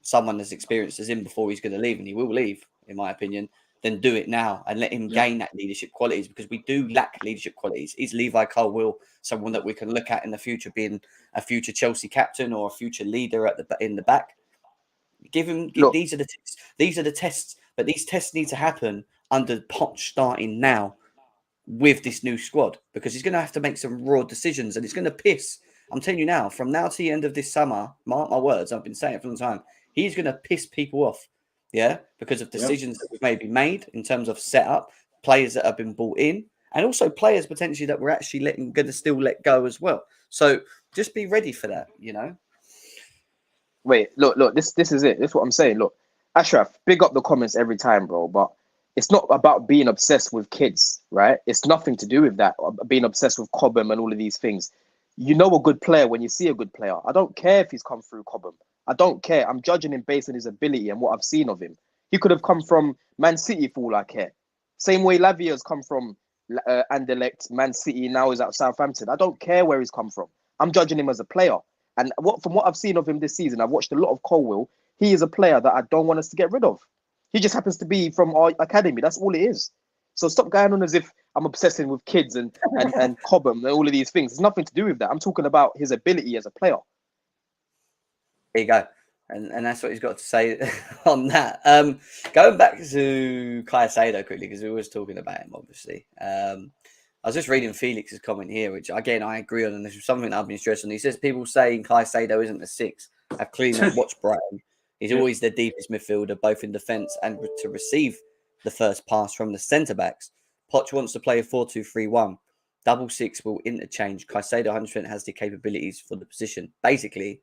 Speaker 1: someone as experienced as him before he's going to leave, and he will leave, in my opinion, then do it now and let him gain that leadership qualities, because we do lack leadership qualities. Is Levi Colwill someone that we can look at in the future being a future Chelsea captain or a future leader in the back? These are the tests, but these tests need to happen under Poch starting now with this new squad, because he's going to have to make some raw decisions, and it's going to piss. I'm telling you now, from now to the end of this summer, mark my words, I've been saying it for a long time, he's going to piss people off, because of decisions that may be made in terms of setup, players that have been brought in, and also players potentially that we're actually going to still let go as well. So just be ready for that,
Speaker 2: Wait, look, this is it. This is what I'm saying. Look, Ashraf, big up the comments every time, bro, but it's not about being obsessed with kids, right? It's nothing to do with that, being obsessed with Cobham and all of these things. You know a good player when you see a good player. I don't care if he's come through Cobham. I don't care. I'm judging him based on his ability and what I've seen of him. He could have come from Man City for all I care. Same way Lavia's come from Anderlecht, Man City, now he's at Southampton. I don't care where he's come from. I'm judging him as a player. And from what I've seen of him this season, I've watched a lot of Colwill. He is a player that I don't want us to get rid of. He just happens to be from our academy. That's all it is. So stop going on as if I'm obsessing with kids and Cobham and all of these things. It's nothing to do with that. I'm talking about his ability as a player.
Speaker 1: There you go. And that's what he's got to say on that. Going back to Caicedo quickly, because we were talking about him, obviously. I was just reading Felix's comment here, which, again, I agree on, and this is something that I've been stressing. He says people saying Caicedo isn't a 6. I've clearly not watched Brighton. He's always the deepest midfielder, both in defence and to receive the first pass from the centre-backs. Poch wants to play a 4-2-3-1. Double 6 will interchange. Caicedo 100% has the capabilities for the position. Basically,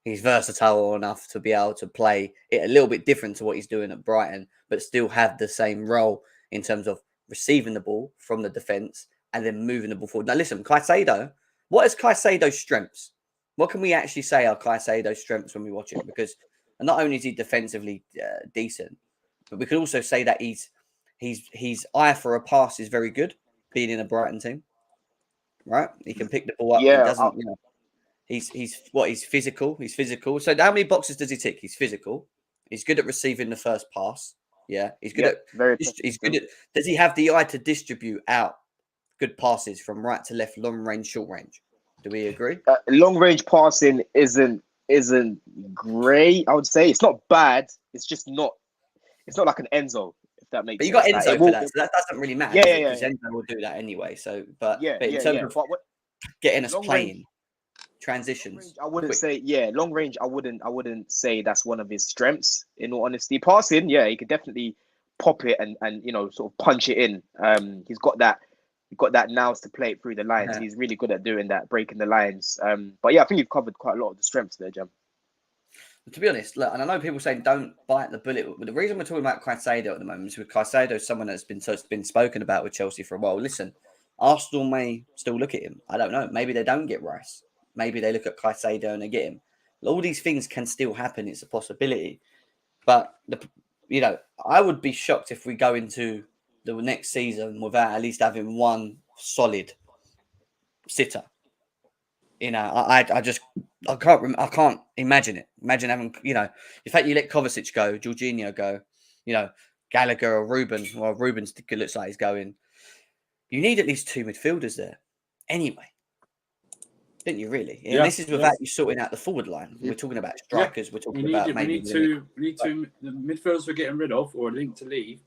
Speaker 1: he's versatile enough to be able to play it a little bit different to what he's doing at Brighton, but still have the same role in terms of receiving the ball from the defence and then moving the ball forward. Now, listen, Caicedo, what is Caicedo's strengths? What can we actually say are Caicedo's strengths when we watch him? Because not only is he defensively decent, but we could also say that his eye for a pass is very good, being in a Brighton team, right? He can pick the ball up. He doesn't, he's physical. He's physical. So how many boxes does he tick? He's physical. He's good at receiving the first pass. Yeah, he's good he's good at. Does he have the eye to distribute out good passes from right to left, long range, short range? Do we agree?
Speaker 2: Long range passing isn't great. I would say it's not bad. It's just not. It's not like an Enzo, if that makes sense.
Speaker 1: But you got Enzo for that, so that doesn't really matter.
Speaker 2: Yeah.
Speaker 1: Because Enzo will do that anyway. So, but in terms of getting us playing transitions,
Speaker 2: I wouldn't say long range. I wouldn't say that's one of his strengths. In all honesty, passing, he could definitely pop it and sort of punch it in. He's got that. He's got that nous to play it through the lines. He's really good at doing that, breaking the lines. But I think you've covered quite a lot of the strengths there, Jem.
Speaker 1: To be honest, look, and I know people saying don't bite the bullet, but the reason we're talking about Caicedo at the moment is because Caicedo is someone that's been spoken about with Chelsea for a while. Listen, Arsenal may still look at him. I don't know. Maybe they don't get Rice. Maybe they look at Caicedo and they get him. All these things can still happen. It's a possibility. But, I would be shocked if we go into the next season without at least having one solid sitter. I can't imagine it. Imagine having, the fact you let Kovacic go, Jorginho go, Gallagher or Ruben. Well, Ruben's looks like he's going. You need at least two midfielders there. Anyway, didn't you really? And this is without you sorting out the forward line. We're talking about strikers. We're talking about maybe.
Speaker 3: We need two. The midfielders we're getting rid of or linked to leave.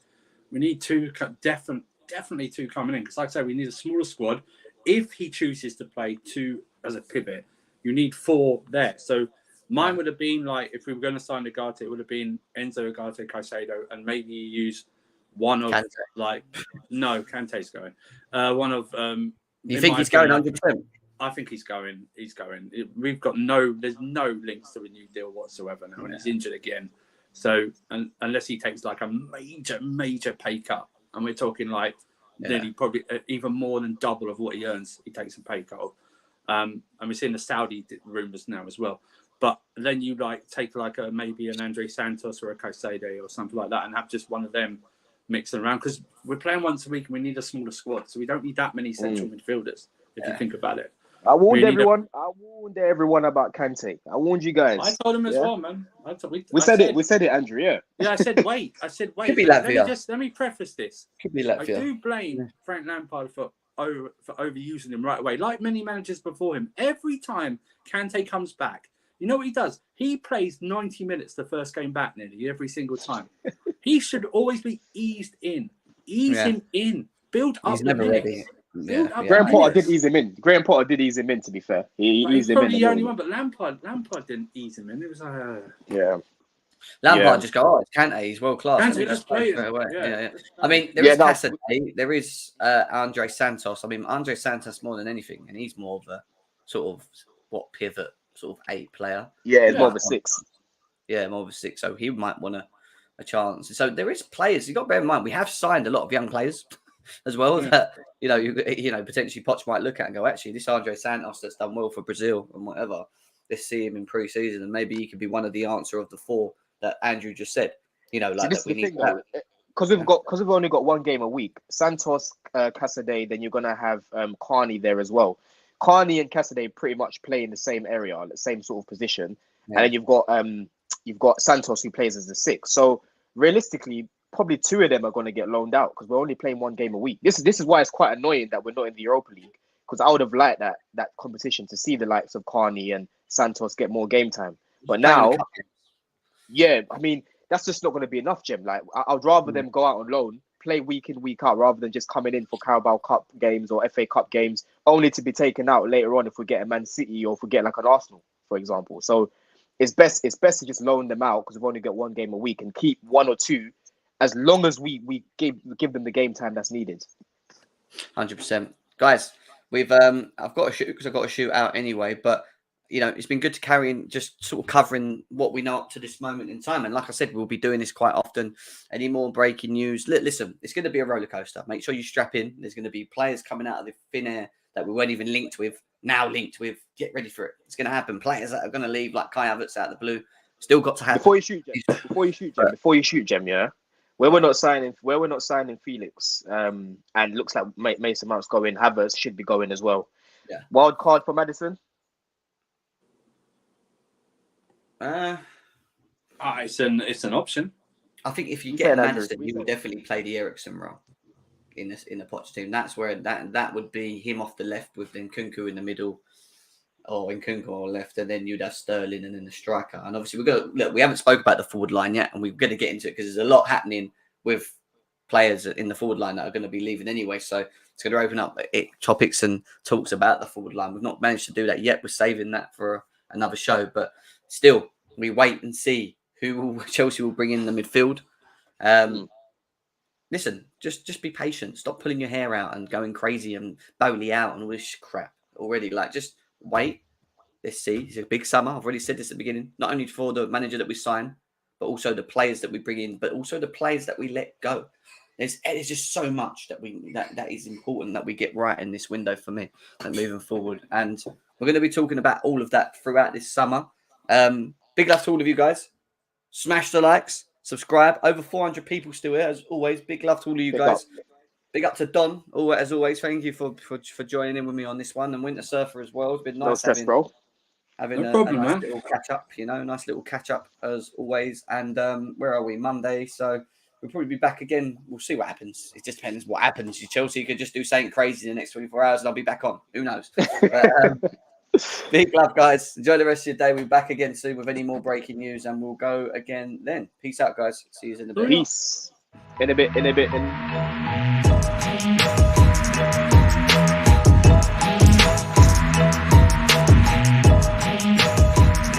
Speaker 3: We need two, definitely two coming in. Because like I said, we need a smaller squad. If he chooses to play two as a pivot, you need four there. So mine would have been like, if we were going to sign Ugarte, it would have been Enzo, Ugarte, Caicedo, and maybe use one of Kante's going. One of
Speaker 1: you think he's going 100%?
Speaker 3: I think he's going. We've got there's no links to a new deal whatsoever now, and he's injured again. So unless he takes like a major pay cut, and we're talking like nearly probably even more than double of what he earns, he takes a pay cut. And we're seeing the Saudi rumours now as well. But then you take maybe an Andre Santos or a Caicedo or something like that, and have just one of them mixing around, because we're playing once a week and we need a smaller squad, so we don't need that many central midfielders. If you think about it.
Speaker 2: I warned everyone about Kante. I warned you guys.
Speaker 3: I told him as well, man.
Speaker 2: We said it, Andrew. Yeah.
Speaker 3: Yeah, I said wait.
Speaker 1: Could be Latvia.
Speaker 3: Let me preface this.
Speaker 1: Could be Latvia.
Speaker 3: I do blame Frank Lampard for overusing him right away, like many managers before him. Every time Kante comes back, you know what he does? He plays 90 minutes the first game back nearly every single time. He should always be eased in. Ease him in. Build up.
Speaker 1: He's never ready.
Speaker 2: Graham Potter did ease him in. To be fair, he eased him in.
Speaker 3: Probably the only one, but Lampard didn't ease him in. It was
Speaker 1: Lampard just go, it's Kante, he's world class.
Speaker 3: Kante just play it.
Speaker 1: Yeah. I mean, there is Cassidy, there is Andre Santos. I mean, Andre Santos more than anything, and he's more of a sort of pivot, sort of 8 player.
Speaker 2: Yeah, more of a 6.
Speaker 1: Yeah, more of a 6. So he might want a chance. So there is players. You got to bear in mind, we have signed a lot of young players as well that potentially Poch might look at and go, actually, this Andre Santos that's done well for Brazil and whatever. Let's see him in pre-season, and maybe he could be one of the answer of the 4 that Andrew just said. That we need.
Speaker 2: Because we've only got one game a week. Santos, Caicedo, then you're gonna have Carney there as well. Carney and Caicedo pretty much play in the same area, the same sort of position, and then you've got Santos who plays as the 6. So realistically, probably 2 of them are going to get loaned out because we're only playing one game a week. This is why it's quite annoying that we're not in the Europa League, because I would have liked that competition to see the likes of Carney and Santos get more game time. But now, I mean, that's just not going to be enough, Jim. Like, I'd rather them go out on loan, play week in, week out, rather than just coming in for Carabao Cup games or FA Cup games, only to be taken out later on if we get a Man City or if we get like an Arsenal, for example. So it's best to just loan them out because we've only got one game a week and keep 1 or 2 as long as we give them the game time that's needed.
Speaker 1: 100%. Guys, I've got to shoot because I've got to shoot out anyway, but it's been good to carry in, just sort of covering what we know up to this moment in time. And like I said, we'll be doing this quite often. Any more breaking news? Listen, it's going to be a roller coaster. Make sure you strap in. There's going to be players coming out of the thin air that we weren't even linked with. Get ready for it. It's going to happen. Players that are going to leave, like Kai Havertz out of the blue. Still got to happen.
Speaker 2: Before you shoot, Jem, yeah. where we're not signing Felix, and looks like Mason Mount's going. Havertz should be going as well.
Speaker 1: Yeah.
Speaker 2: Wild card for Maddison.
Speaker 3: It's an option.
Speaker 1: I think if you get Maddison, you would definitely play the Eriksen role in the Poch team. That's where that would be him off the left with then Nkunku in the middle, or Nkunku on left, and then you'd have Sterling and then the striker. And obviously we haven't spoke about the forward line yet, and we're going to get into it because there's a lot happening with players in the forward line that are going to be leaving anyway. So it's going to open up topics and talks about the forward line. We've not managed to do that yet. We're saving that for another show, but still, we wait and see who Chelsea will bring in the midfield. Listen, just be patient. Stop pulling your hair out and going crazy and Bowley out and all this crap already. Like, just wait. Let's see. It's a big summer. I've already said this at the beginning. Not only for the manager that we sign, but also the players that we bring in, but also the players that we let go. There's just so much that is important that we get right in this window for me and moving forward. And we're going to be talking about all of that throughout this summer. Big love to all of you guys. Smash the likes, subscribe. Over 400 people still here, as always. Big love to all of you guys. Big up to Don, as always. Thank you for joining in with me on this one. And Winter Surfer as well. It's been nice having a nice little catch up, nice little catch up as always. And where are we? Monday. So we'll probably be back again. We'll see what happens. It just depends what happens. Chelsea could just do something crazy in the next 24 hours and I'll be back on. Who knows? But, big love, guys. Enjoy the rest of your day. We'll be back again soon with any more breaking news and we'll go again then. Peace out, guys. See you in a bit.
Speaker 2: Peace. In a bit.